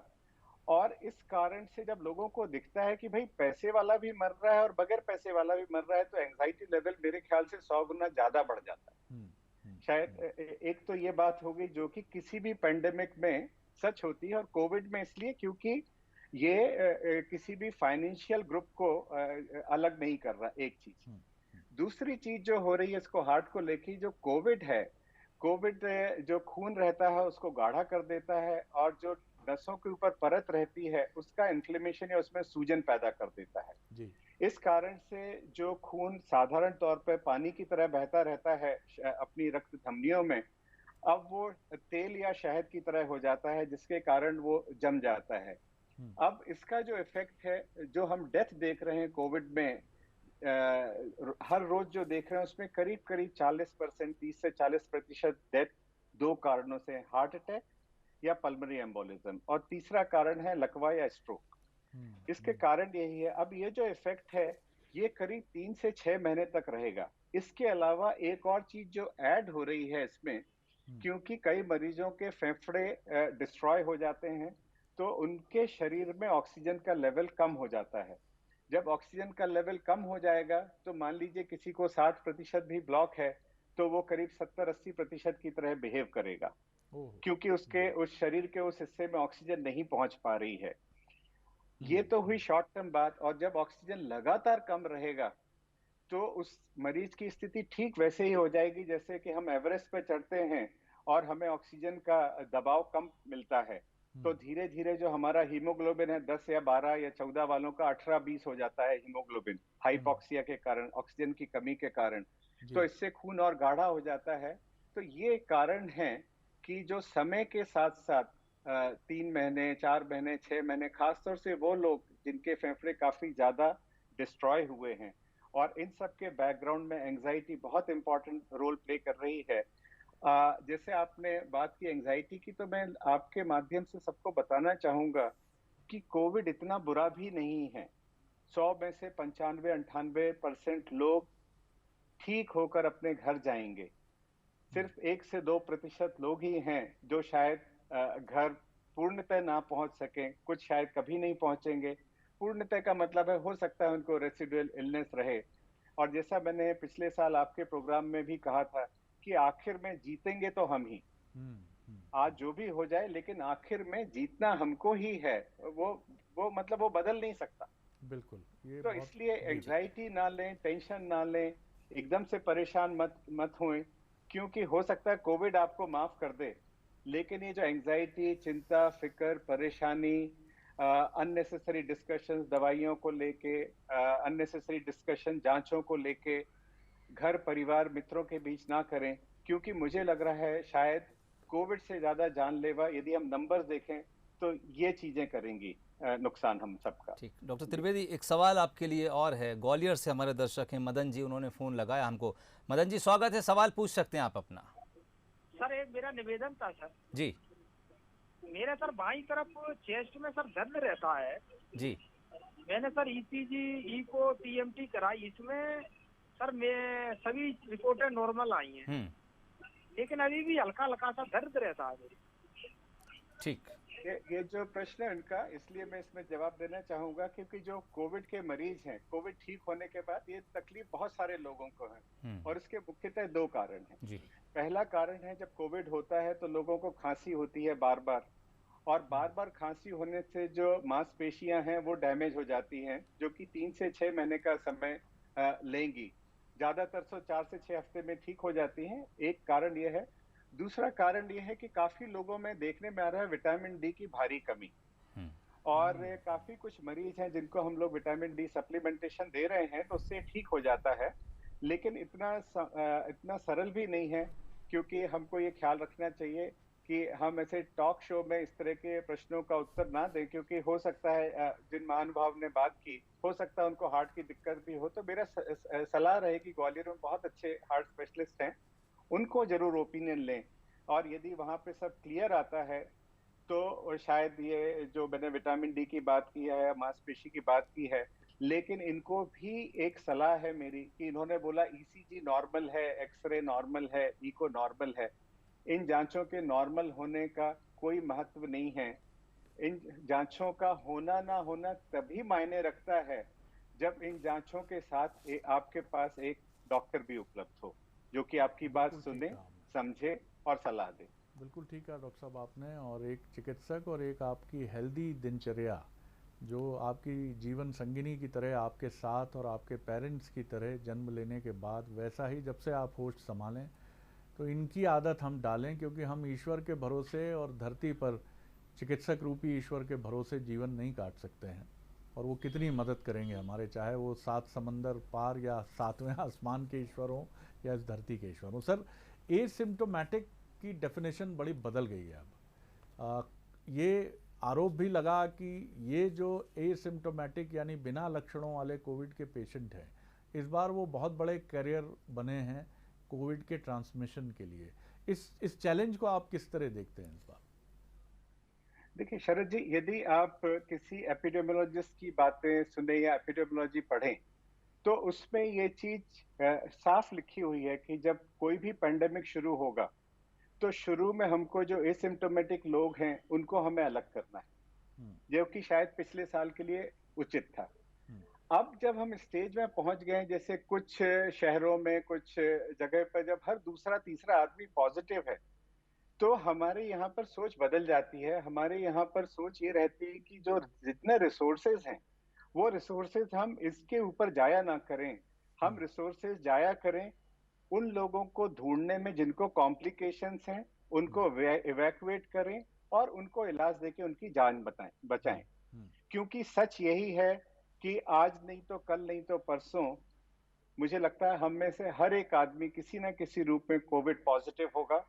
और इस कारण से जब लोगों को दिखता है कि भाई पैसे वाला भी मर रहा है और बगैर पैसे वाला भी मर रहा है, तो एंजाइटी लेवल मेरे ख्याल से 100 गुना ज्यादा बढ़ जाता है। शायद एक तो ये बात होगी जो कि किसी भी पेंडेमिक में सच होती है, और कोविड में इसलिए क्योंकि ये किसी भी फाइनेंशियल ग्रुप को अलग नहीं कर रहा, एक चीज। दूसरी चीज जो हो रही है इसको हार्ट को लेके, जो कोविड है, कोविड जो खून रहता है उसको गाढ़ा कर देता है, और जो नसों के ऊपर परत रहती है उसका इन्फ्लेमेशन या उसमें सूजन पैदा कर देता है जी। इस कारण से जो खून साधारण तौर पर पानी की तरह बहता रहता है अपनी रक्त धमनियों में, अब वो तेल या शहद की तरह हो जाता है, जिसके कारण वो जम जाता है। अब इसका जो इफेक्ट है, जो हम डेथ देख रहे हैं कोविड में, हर रोज जो देख रहे हैं उसमें करीब करीब 40%, 30 से 40% डेथ दो कारणों से, हार्ट अटैक या पल्मोनरी एम्बोलिज्म, और तीसरा कारण है लकवा या स्ट्रोक। इसके कारण यही है। अब ये जो इफेक्ट है ये करीब 3 से 6 महीने तक रहेगा। इसके अलावा एक और चीज जो ऐड हो रही है इसमें, क्योंकि कई मरीजों के फेफड़े डिस्ट्रॉय हो जाते हैं, तो उनके शरीर में ऑक्सीजन का लेवल कम हो जाता है। जब ऑक्सीजन का लेवल कम हो जाएगा तो मान लीजिए किसी को 60% भी ब्लॉक है, तो वो करीब 70-80% की तरह बिहेव करेगा, क्योंकि उसके उस शरीर के उस हिस्से में ऑक्सीजन नहीं पहुंच पा रही है। ये तो हुई शॉर्ट टर्म बात। और जब ऑक्सीजन लगातार कम रहेगा तो उस मरीज की स्थिति ठीक वैसे ही हो जाएगी जैसे कि हम एवरेस्ट पे चढ़ते हैं और हमें ऑक्सीजन का दबाव कम मिलता है, तो धीरे धीरे जो हमारा हीमोग्लोबिन है 10 या 12 या 14 वालों का 18-20 हो जाता है हीमोग्लोबिन, हाइपोक्सिया के कारण, ऑक्सीजन की कमी के कारण। तो इससे खून और गाढ़ा हो जाता है। तो ये कारण है कि जो समय के साथ साथ 3 महीने, 4 महीने, 6 महीने, खासतौर से वो लोग जिनके फेफड़े काफी ज्यादा डिस्ट्रॉय हुए हैं, और इन सब के बैकग्राउंड में एंजाइटी बहुत इंपॉर्टेंट रोल प्ले कर रही है। जैसे आपने बात की एंजाइटी की, तो मैं आपके माध्यम से सबको बताना चाहूंगा कि कोविड इतना बुरा भी नहीं है। 100 में से 95-98% लोग ठीक होकर अपने घर जाएंगे। सिर्फ 1 से 2% लोग ही हैं जो शायद घर पूर्णतः ना पहुंच सकें, कुछ शायद कभी नहीं पहुंचेंगे। पूर्णतः का मतलब है हो सकता है उनको रेसिडुअल इलनेस रहे। और जैसा मैंने पिछले साल आपके प्रोग्राम में भी कहा था कि आखिर में जीतेंगे तो हम ही, आज जो भी हो जाए लेकिन आखिर में जीतना हमको ही है। वो मतलब वो बदल नहीं सकता। बिल्कुल। तो इसलिए एंजाइटी ना लें, टेंशन ना लें, एकदम से परेशान मत होएं, क्योंकि हो सकता है कोविड आपको माफ कर दे, लेकिन ये जो एंजाइटी, चिंता, फिक्र, परेशानी, अननेसेसरी डिस्कशंस दवाइयों को लेके, अननेसेसरी डिस्कशन जांचों को लेके, घर परिवार मित्रों के बीच ना करें, क्योंकि मुझे लग रहा है शायद कोविड से ज्यादा जानलेवा यदि हम नंबर्स देखें तो ये चीजें करेंगी नुकसान हम सबका। ठीक, डॉक्टर त्रिवेदी, एक सवाल आपके लिए और है। ग्वालियर से हमारे दर्शक हैं मदन जी, उन्होंने फ़ोन लगाया हमको। मदन जी, स्वागत है, सवाल पूछ सकते हैं आप अपना। सर एक मेरा निवेदन था सर। जी मेरे सर बाईं तरफ चेस्ट में सर दर्द रहता है जी। मैंने सर ईसीजी, इको, टीएमटी कराई, इसमें सर मैं सभी रिपोर्टें नॉर्मल आई हैं, लेकिन अभी भी हल्का हल्का सा दर्द रहता है। ठीक, ये जो प्रश्न है उनका, इसलिए मैं इसमें जवाब देना चाहूंगा क्योंकि जो कोविड के मरीज हैं, कोविड ठीक होने के बाद ये तकलीफ बहुत सारे लोगों को है और इसके मुख्यतः दो कारण हैं। जी। पहला कारण है जब कोविड होता है तो लोगों को खांसी होती है बार बार, और बार बार खांसी होने से जो मांसपेशियां हैं वो डैमेज हो जाती हैं, जो कि 3 से 6 महीने का समय लेंगी। ज्यादातर तो 4 से 6 हफ्ते में ठीक हो जाती हैं। एक कारण ये है। दूसरा कारण ये है कि काफी लोगों में देखने में आ रहा है विटामिन डी की भारी कमी, और काफी कुछ मरीज हैं जिनको हम लोग विटामिन डी सप्लीमेंटेशन दे रहे हैं तो उससे ठीक हो जाता है, लेकिन इतना सरल भी नहीं है, क्योंकि हमको ये ख्याल रखना चाहिए कि हम ऐसे टॉक शो में इस तरह के प्रश्नों का उत्तर ना दें, क्योंकि हो सकता है जिन महानुभाव ने बात की हो सकता है उनको हार्ट की दिक्कत भी हो। तो मेरा सलाह रहे कि ग्वालियर में बहुत अच्छे हार्ट स्पेशलिस्ट हैं, उनको जरूर ओपिनियन लें, और यदि वहां पे सब क्लियर आता है तो शायद ये जो मैंने विटामिन डी की बात की है, मांसपेशी की बात की है, लेकिन इनको भी एक सलाह है मेरी कि इन्होंने बोला ईसीजी नॉर्मल है, एक्सरे नॉर्मल है, इको नॉर्मल है। इन जांचों के नॉर्मल होने का कोई महत्व नहीं है। इन जांचों का होना ना होना तभी मायने रखता है जब इन जांचों के साथ आपके पास एक डॉक्टर भी उपलब्ध हो जो कि आपकी बात सुने, समझे और सलाह दे। बिल्कुल ठीक है डॉक्टर साहब आपने, और एक चिकित्सक और एक आपकी हेल्दी दिनचर्या जो आपकी जीवन संगिनी की तरह आपके साथ और आपके पेरेंट्स की तरह जन्म लेने के बाद वैसा ही जब से आप होश संभालें, तो इनकी आदत हम डालें, क्योंकि हम ईश्वर के भरोसे और धरती पर चिकित्सक रूपी ईश्वर के भरोसे जीवन नहीं काट सकते हैं, और वो कितनी मदद करेंगे हमारे, चाहे वो 7 समंदर पार या 7वें आसमान के ईश्वर हों या इस धरती के ईश्वर हों। सर, एसिम्प्टोमेटिक की डेफिनेशन बड़ी बदल गई है अब। ये आरोप भी लगा कि ये जो एसिम्प्टोमेटिक यानी बिना लक्षणों वाले कोविड के पेशेंट हैं, इस बार वो बहुत बड़े कैरियर बने हैं कोविड के ट्रांसमिशन के लिए। इस चैलेंज को आप किस तरह देखते हैं इस बार? देखिए शरद जी, यदि आप किसी एपिडेमियोलॉजिस्ट की बातें सुने या एपिडेमियोलॉजी पढ़ें तो उसमें ये चीज साफ लिखी हुई है कि जब कोई भी पेंडेमिक शुरू होगा तो शुरू में हमको जो एसिम्प्टोमेटिक लोग हैं उनको हमें अलग करना है, जो कि शायद पिछले साल के लिए उचित था। अब जब हम स्टेज में पहुंच गए, जैसे कुछ शहरों में, कुछ जगह पर जब हर दूसरा तीसरा आदमी पॉजिटिव है, तो हमारे यहाँ पर सोच बदल जाती है। हमारे यहाँ पर सोच ये रहती है कि जो जितने रिसोर्सेज हैं वो रिसोर्सेज हम इसके ऊपर जाया ना करें, हम रिसोर्सेज जाया करें उन लोगों को ढूंढने में जिनको कॉम्प्लिकेशंस हैं, उनको इवैक्यूएट करें और उनको इलाज देके उनकी जान बचाएं। क्योंकि सच यही है कि आज नहीं तो कल, नहीं तो परसों, मुझे लगता है हम में से हर एक आदमी किसी ना किसी रूप में कोविड पॉजिटिव होगा,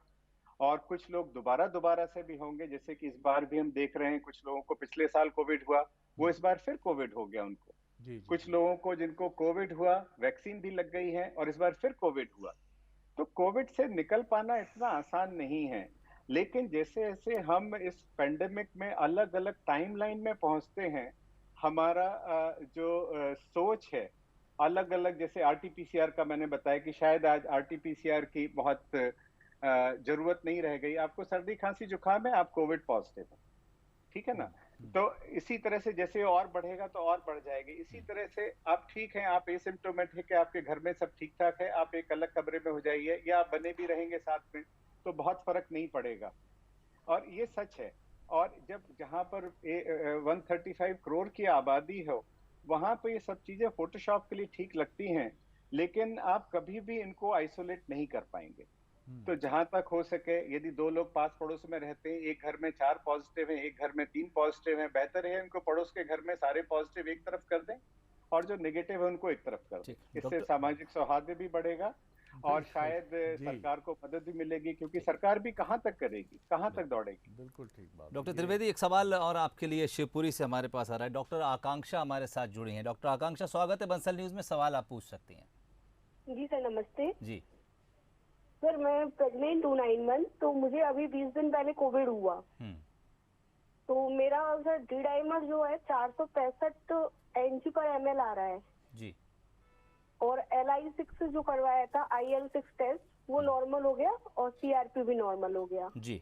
और कुछ लोग दोबारा से भी होंगे। जैसे कि इस बार भी हम देख रहे हैं कुछ लोगों को पिछले साल कोविड हुआ, वो इस बार फिर कोविड हो गया उनको। कुछ लोगों को जिनको कोविड हुआ, वैक्सीन भी लग गई है और इस बार फिर कोविड हुआ। तो कोविड से निकल पाना इतना आसान नहीं है, लेकिन जैसे जैसे हम इस पेंडेमिक में अलग अलग टाइमलाइन में पहुंचते हैं, हमारा जो सोच है अलग अलग, जैसे आरटीपीसीआर का मैंने बताया कि शायद आज आरटीपीसीआर की बहुत जरूरत नहीं रह गई। आपको सर्दी खांसी जुकाम है, आप कोविड पॉजिटिव है, ठीक है ना। तो इसी तरह से जैसे और बढ़ेगा तो और बढ़ जाएगी। इसी तरह से आप ठीक हैं, आप एसिम्प्टोमेटिक है, आपके घर में सब ठीक ठाक है, आप एक अलग कमरे में हो जाइए या आप बने भी रहेंगे साथ में, तो बहुत फर्क नहीं पड़ेगा, और ये सच है। और जब जहां पर 135 करोड़ की आबादी हो, वहां पे ये सब चीजें फोटोशॉप के लिए ठीक लगती हैं, लेकिन आप कभी भी इनको आइसोलेट नहीं कर पाएंगे। तो जहां तक हो सके, यदि 2 लोग पास पड़ोस में रहते हैं, एक घर में 4 पॉजिटिव हैं, एक घर में 3 पॉजिटिव हैं, बेहतर है इनको पड़ोस के घर में सारे पॉजिटिव एक तरफ कर दें और जो नेगेटिव है उनको एक तरफ कर दें। इससे डॉक्टर सामाजिक सौहार्द भी बढ़ेगा और शायद सरकार को मदद भी मिलेगी, क्योंकि सरकार भी कहाँ तक करेगी, कहाँ तक दौड़ेगी। बिल्कुल ठीक बात। डॉक्टर त्रिवेदी, एक सवाल और आपके लिए शिवपुरी से हमारे पास आ रहा है। डॉक्टर आकांक्षा हमारे साथ जुड़ी हैं। डॉक्टर आकांक्षा, स्वागत है बंसल न्यूज में, सवाल आप पूछ सकती हैं। जी सर, नमस्ते। जी सर, मैं प्रेग्नेंट हूँ 9 मंथ, तो मुझे अभी 20 दिन पहले कोविड हुआ। तो मेरा सर डी डाइमर जो है 465 Ng/ml आ रहा है जी, और LI6 जो करवाया था IL6 टेस्ट वो नॉर्मल हो गया और CRP भी नॉर्मल हो गया जी।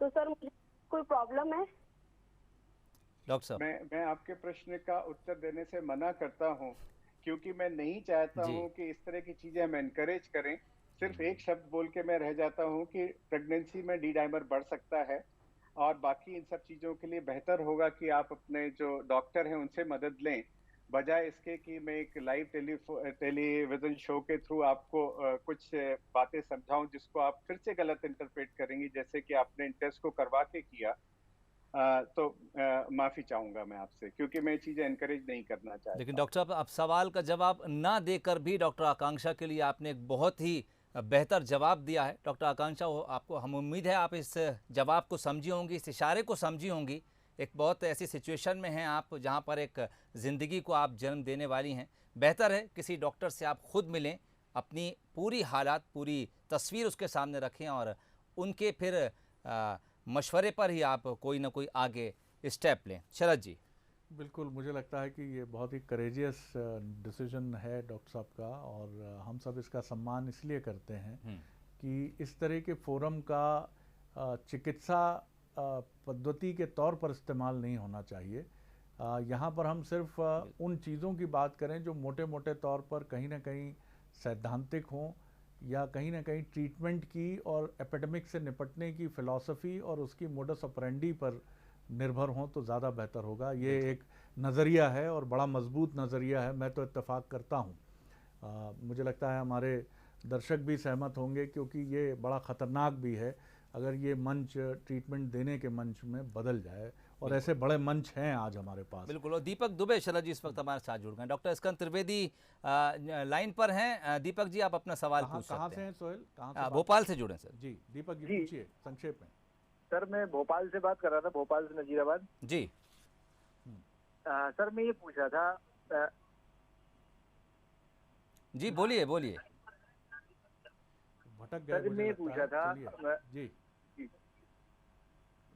तो सर मुझे कोई प्रॉब्लम है? डॉक्टर साहब, मैं आपके प्रश्न का उत्तर देने से मना करता हूं, क्योंकि मैं नहीं चाहता हूं कि इस तरह की चीजें हम एनकरेज करें। सिर्फ एक शब्द बोल के मैं रह जाता हूं कि प्रेगनेंसी में डी डाइमर बढ़ सकता है, और बाकी इन सब चीजों के लिए बेहतर होगा कि आप अपने जो डॉक्टर हैं उनसे मदद लें, बजाय इसके कि मैं एक लाइव टेलीविजन शो के थ्रू आपको कुछ बातें समझाऊं जिसको आप फिर से गलत इंटरप्रेट करेंगी, जैसे कि आपने इन टेस्ट को करवा के किया। तो माफी चाहूंगा मैं आपसे, क्योंकि मैं चीजें एनकरेज नहीं करना चाहता। लेकिन डॉक्टर साहब, आप सवाल का जवाब ना देकर भी डॉक्टर आकांक्षा के लिए आपने एक बहुत ही बेहतर जवाब दिया है। डॉक्टर आकांक्षा, आपको हम उम्मीद है आप इस जवाब को समझी होंगी, इस इशारे को समझी होंगी। एक बहुत ऐसी सिचुएशन में हैं आप जहां पर एक ज़िंदगी को आप जन्म देने वाली हैं। बेहतर है किसी डॉक्टर से आप खुद मिलें, अपनी पूरी हालात, पूरी तस्वीर उसके सामने रखें और उनके फिर मशवरे पर ही आप कोई ना कोई आगे स्टेप लें। शरद जी। बिल्कुल, मुझे लगता है कि ये बहुत ही करेजियस डिसीजन है डॉक्टर साहब का, और हम सब इसका सम्मान इसलिए करते हैं कि इस तरह के फोरम का चिकित्सा पद्धति के तौर पर इस्तेमाल नहीं होना चाहिए। यहाँ पर हम सिर्फ उन चीज़ों की बात करें जो मोटे मोटे तौर पर कहीं ना कहीं सैद्धांतिक हों, या कहीं ना कहीं ट्रीटमेंट की और एपिडेमिक से निपटने की फ़िलॉसफी और उसकी मोडस ऑपरेंडी पर निर्भर हों तो ज़्यादा बेहतर होगा। ये एक नज़रिया है और बड़ा मजबूत नज़रिया है, मैं तो इत्तेफाक करता हूँ। मुझे लगता है हमारे दर्शक भी सहमत होंगे, क्योंकि ये बड़ा ख़तरनाक भी है अगर ये मंच ट्रीटमेंट देने के मंच में बदल जाए, और ऐसे बड़े मंच हैं आज हमारे पास। बिल्कुल। और दीपक दुबे शरद जी इस वक्त हमारे साथ जुड़ गए। डॉक्टर स्कंद त्रिवेदी लाइन पर हैं। दीपक जी, आप अपना सवाल पूछ सकते हैं। कहाँ से हैं सोहेल? कहाँ से? भोपाल से जुड़े सर। जी दीपक जी, पूछिए संक्षेप में। सर, मैं भोपाल से बात कर रहा था, भोपाल से नजीराबाद जी। सर, मैं ये पूछ रहा था। जी बोलिए बोलिए। भटक गए। सर, मैं ये पूछ रहा था। जी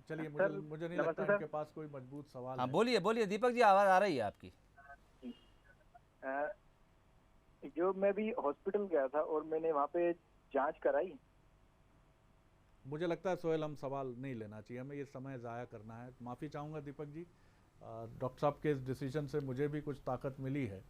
चलिए, सर, मुझे नहीं लगता इनके पास कोई मजबूत सवाल हाँ, है। बोलिए बोलिए दीपक जी, आवाज़ आ रही है आपकी। जो मैं भी हॉस्पिटल गया था और मैंने वहाँ पे जांच कराई। मुझे लगता है सोहेल, हम सवाल नहीं लेना चाहिए, हमें ये समय ज़ाया करना है। माफ़ी चाहूँगा दीपक जी, डॉक्टर साहब के इस डिसीजन से मुझे भी कुछ ताकत मिली है,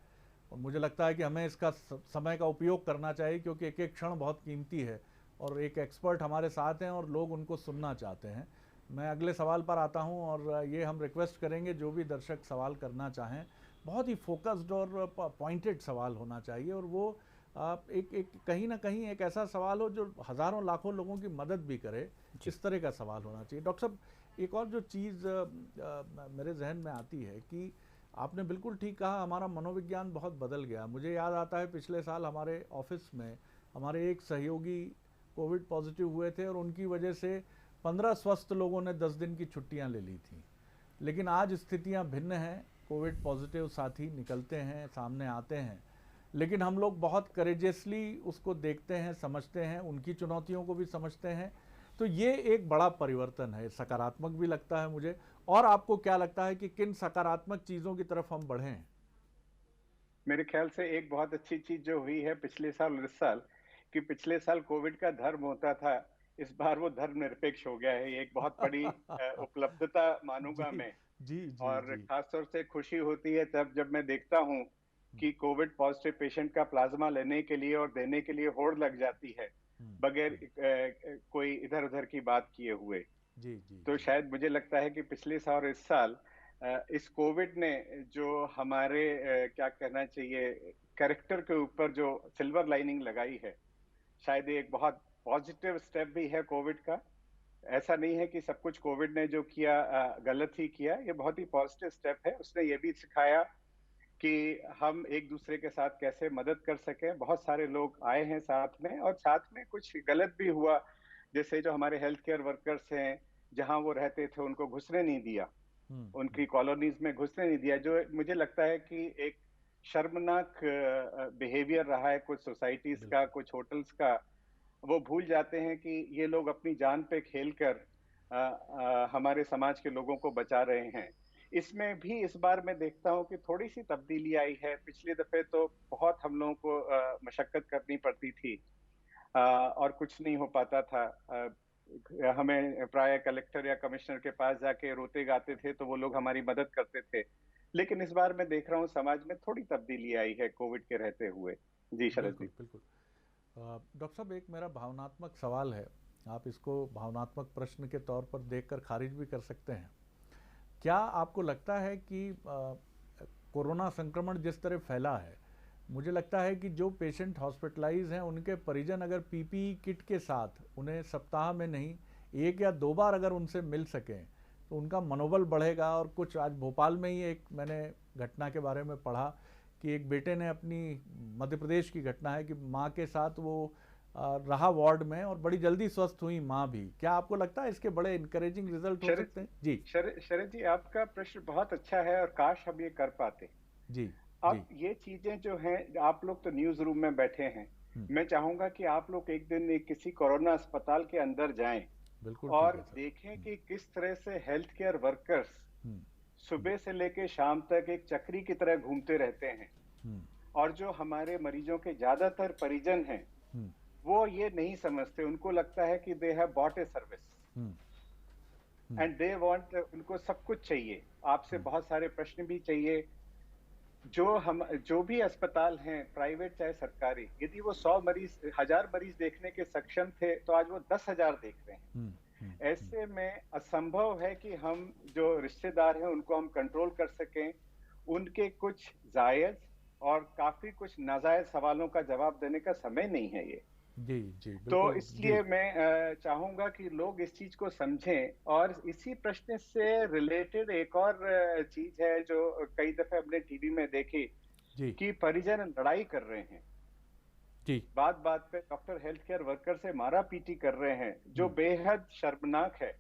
और मुझे लगता है कि हमें इसका समय का उपयोग करना चाहिए, क्योंकि एक एक क्षण बहुत कीमती है और एक एक्सपर्ट हमारे साथ हैं और लोग उनको सुनना चाहते हैं। मैं अगले सवाल पर आता हूं, और ये हम रिक्वेस्ट करेंगे जो भी दर्शक सवाल करना चाहें, बहुत ही फोकस्ड और पॉइंटेड सवाल होना चाहिए, और वो एक कहीं ना कहीं एक ऐसा सवाल हो जो हज़ारों लाखों लोगों की मदद भी करे, इस तरह का सवाल होना चाहिए। डॉक्टर साहब, एक और जो चीज़ मेरे जहन में आती है कि आपने बिल्कुल ठीक कहा, हमारा मनोविज्ञान बहुत बदल गया। मुझे याद आता है पिछले साल हमारे ऑफिस में हमारे एक सहयोगी कोविड पॉजिटिव हुए थे, और उनकी वजह से 15 स्वस्थ लोगों ने 10 दिन की छुट्टियां ले ली थी। लेकिन आज स्थितियां भिन्न हैं, कोविड पॉजिटिव साथी निकलते हैं, सामने आते हैं, लेकिन हम लोग बहुत करेजियसली उसको देखते हैं, समझते हैं, उनकी चुनौतियों को भी समझते हैं। तो ये एक बड़ा परिवर्तन है, सकारात्मक भी लगता है मुझे। और आपको क्या लगता है कि किन सकारात्मक चीज़ों की तरफ हम बढ़ें? मेरे ख्याल से एक बहुत अच्छी चीज जो हुई है पिछले साल और इस साल, कि पिछले साल कोविड का धर्म होता था, इस बार वो धर्मनिरपेक्ष हो गया है। ये एक बहुत बड़ी उपलब्धता मानूंगा मैं। जी और खासतौर से खुशी होती है तब जब मैं देखता हूँ कि कोविड पॉजिटिव पेशेंट का प्लाज्मा लेने के लिए और देने के लिए होड़ लग जाती है, बगैर कोई इधर उधर की बात किए हुए। तो शायद मुझे लगता है कि पिछले साल और इस साल इस कोविड ने जो हमारे क्या कहना चाहिए, कैरेक्टर के ऊपर जो सिल्वर लाइनिंग लगाई है, शायद ये एक बहुत पॉजिटिव स्टेप भी है कोविड का। ऐसा नहीं है कि सब कुछ कोविड ने जो किया गलत ही किया, ये बहुत ही पॉजिटिव स्टेप है। उसने ये भी सिखाया कि हम एक दूसरे के साथ कैसे मदद कर सकें। बहुत सारे लोग आए हैं साथ में, और साथ में कुछ गलत भी हुआ, जैसे जो हमारे हेल्थ केयर वर्कर्स हैं, जहां वो रहते थे उनको घुसने नहीं दिया, उनकी कॉलोनीज में घुसने नहीं दिया, जो मुझे लगता है कि एक शर्मनाक बिहेवियर रहा है कुछ सोसाइटीज का, कुछ होटल्स का। वो भूल जाते हैं कि ये लोग अपनी जान पे खेलकर हमारे समाज के लोगों को बचा रहे हैं। इसमें भी इस बार मैं देखता हूँ कि थोड़ी सी तब्दीली आई है। पिछले दफे तो बहुत हम लोगों को मशक्कत करनी पड़ती थी और कुछ नहीं हो पाता था। हमें प्राय कलेक्टर या कमिश्नर के पास जाके रोते गाते थे तो वो लोग हमारी मदद करते थे। लेकिन इस बार मैं देख रहा हूँ समाज में थोड़ी तब्दीली आई है कोविड के रहते हुए। जी शरद जी। बिल्कुल। डॉक्टर साहब, एक मेरा भावनात्मक सवाल है, आप इसको भावनात्मक प्रश्न के तौर पर देखकर खारिज भी कर सकते हैं। क्या आपको लगता है कि कोरोना संक्रमण जिस तरह फैला है, मुझे लगता है कि जो पेशेंट हॉस्पिटलाइज हैं उनके परिजन अगर पीपीई किट के साथ उन्हें सप्ताह में नहीं 1 या 2 बार अगर उनसे मिल सकें तो उनका मनोबल बढ़ेगा। और कुछ आज भोपाल में ही एक मैंने घटना के बारे में पढ़ा कि एक बेटे ने अपनी, मध्य प्रदेश की घटना है, कि माँ के साथ वो रहा वार्ड में और बड़ी जल्दी स्वस्थ हुई माँ भी। क्या आपको लगता है इसके बड़े इनकरेजिंग रिजल्ट हो सकते हैं? जी शरद जी, आपका प्रश्न बहुत अच्छा है और काश हम ये कर पाते। जी। अब ये चीजें जो हैं, आप लोग तो न्यूज रूम में बैठे हैं, मैं चाहूंगा कि आप लोग एक दिन किसी कोरोना अस्पताल के अंदर जाएं और देखें कि किस तरह से हेल्थ केयर वर्कर्स सुबह से लेकर शाम तक एक चक्री की तरह घूमते रहते हैं। और जो हमारे मरीजों के ज्यादातर परिजन हैं वो ये नहीं समझते, उनको लगता है कि they have bought a service and they want, उनको सब कुछ चाहिए, आपसे बहुत सारे प्रश्न भी चाहिए। जो भी अस्पताल हैं, प्राइवेट चाहे सरकारी, यदि वो 100 मरीज 1000 मरीज देखने के सक्षम थे तो आज वो 10,000 देख रहे हैं। ऐसे में असंभव है कि हम जो रिश्तेदार हैं उनको हम कंट्रोल कर सकें। उनके कुछ जायज और काफी कुछ नाजायज सवालों का जवाब देने का समय नहीं है ये। जी तो इसलिए मैं चाहूंगा कि लोग इस चीज को समझें। और इसी प्रश्न से रिलेटेड एक और चीज है जो कई दफे हमने टीवी में देखी कि परिजन लड़ाई कर रहे हैं जी, बात बात पे डॉक्टर हेल्थ केयर वर्कर से मारा पीटी कर रहे हैं, जो बेहद शर्मनाक है।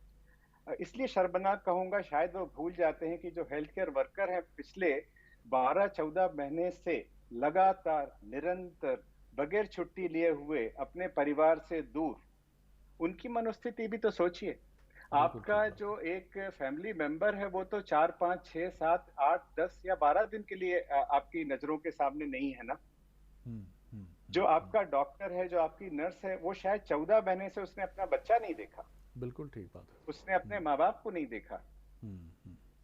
इसलिए शर्मनाक कहूंगा, शायद वो भूल जाते हैं कि जो हेल्थ केयर वर्कर हैं पिछले 12-14 महीने से लगातार निरंतर बगैर छुट्टी लिए हुए अपने परिवार से दूर, उनकी मनोस्थिति भी तो सोचिए। आपका जो एक फैमिली मेंबर है वो तो 4, 5, 6, 7, 8, 10 या 12 दिन के लिए आपकी नजरों के सामने नहीं है ना। जो आपका डॉक्टर है, जो आपकी नर्स है, वो शायद 14 महीने से उसने अपना बच्चा नहीं देखा। बिल्कुल ठीक बात है। उसने अपने माँ बाप को नहीं देखा।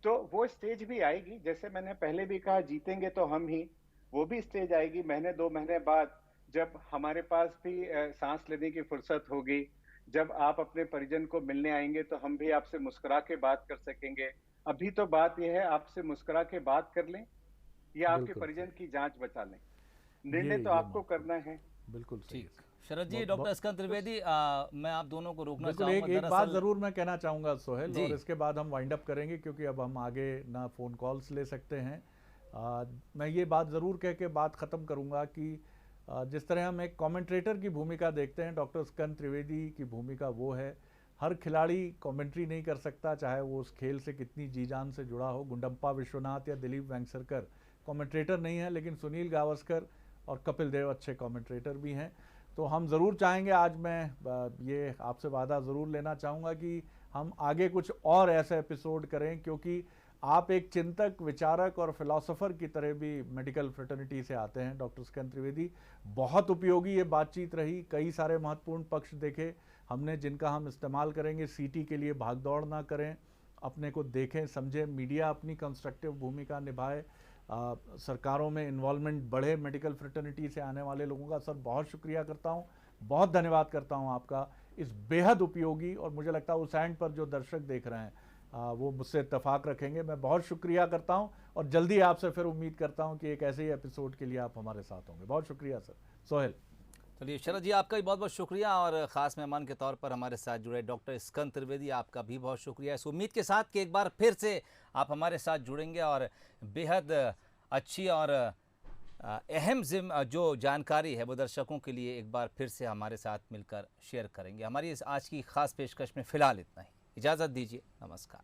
तो वो स्टेज भी आएगी, जैसे मैंने पहले भी कहा, जीतेंगे तो हम ही। वो भी स्टेज आएगी महीने 2 महीने बाद, जब हमारे पास भी सांस लेने की फुर्सत होगी, जब आप अपने परिजन को मिलने आएंगे तो हम भी आपसे मुस्कुरा के बात कर सकेंगे। अभी तो बात यह है, आपसे मुस्कुरा के बात कर लें या आपके परिजन की जांच बचा लें, निर्णय तो आपको करना है। बिल्कुल ठीक। शरद जी, डॉक्टर स्कंद त्रिवेदी, मैं आप दोनों को रोकना चाहूंगा। एक बात जरूर मैं कहना चाहूंगा सोहेल, और इसके बाद हम वाइंड अप करेंगे क्योंकि अब हम आगे ना फोन कॉल्स ले सकते हैं। मैं ये बात जरूर कह के बात खत्म करूंगा कि जिस तरह हम एक कमेंट्रेटर की भूमिका देखते हैं, डॉक्टर स्कंद त्रिवेदी की भूमिका वो है। हर खिलाड़ी कमेंट्री नहीं कर सकता, चाहे वो उस खेल से कितनी जी जान से जुड़ा हो। गुंडप्पा विश्वनाथ या दिलीप वेंगसरकर कमेंट्रेटर नहीं है, लेकिन सुनील गावस्कर और कपिल देव अच्छे कमेंट्रेटर भी हैं। तो हम ज़रूर चाहेंगे, आज मैं ये आपसे वादा ज़रूर लेना चाहूँगा कि हम आगे कुछ और ऐसे एपिसोड करें, क्योंकि आप एक चिंतक, विचारक और फिलोसोफर की तरह भी मेडिकल फ्रेटर्निटी से आते हैं। डॉक्टर स्कंद त्रिवेदी, बहुत उपयोगी ये बातचीत रही। कई सारे महत्वपूर्ण पक्ष देखे हमने, जिनका हम इस्तेमाल करेंगे। सीटी के लिए भागदौड़ ना करें, अपने को देखें समझें। मीडिया अपनी कंस्ट्रक्टिव भूमिका निभाए, सरकारों में इन्वॉल्वमेंट बढ़े। मेडिकल फ्रेटर्निटी से आने वाले लोगों का सर बहुत शुक्रिया करता हूँ, बहुत धन्यवाद करता हूँ आपका इस बेहद उपयोगी, और मुझे लगता है उस एंड पर जो दर्शक देख रहे हैं वो मुझसे इत्तेफाक रखेंगे। मैं बहुत शुक्रिया करता हूं और जल्दी आपसे फिर उम्मीद करता हूं कि एक ऐसे ही एपिसोड के लिए आप हमारे साथ होंगे। बहुत शुक्रिया सर। सोहेल। चलिए शरद जी, आपका भी बहुत बहुत शुक्रिया, और ख़ास मेहमान के तौर पर हमारे साथ जुड़े डॉक्टर स्कंद त्रिवेदी, आपका भी बहुत शुक्रिया। इस उम्मीद के साथ कि एक बार फिर से आप हमारे साथ जुड़ेंगे और बेहद अच्छी और अहम जो जानकारी है वो दर्शकों के लिए एक बार फिर से हमारे साथ मिलकर शेयर करेंगे। हमारी इस आज की खास पेशकश में फ़िलहाल इतना ही। इजाज़त दीजिए, नमस्कार।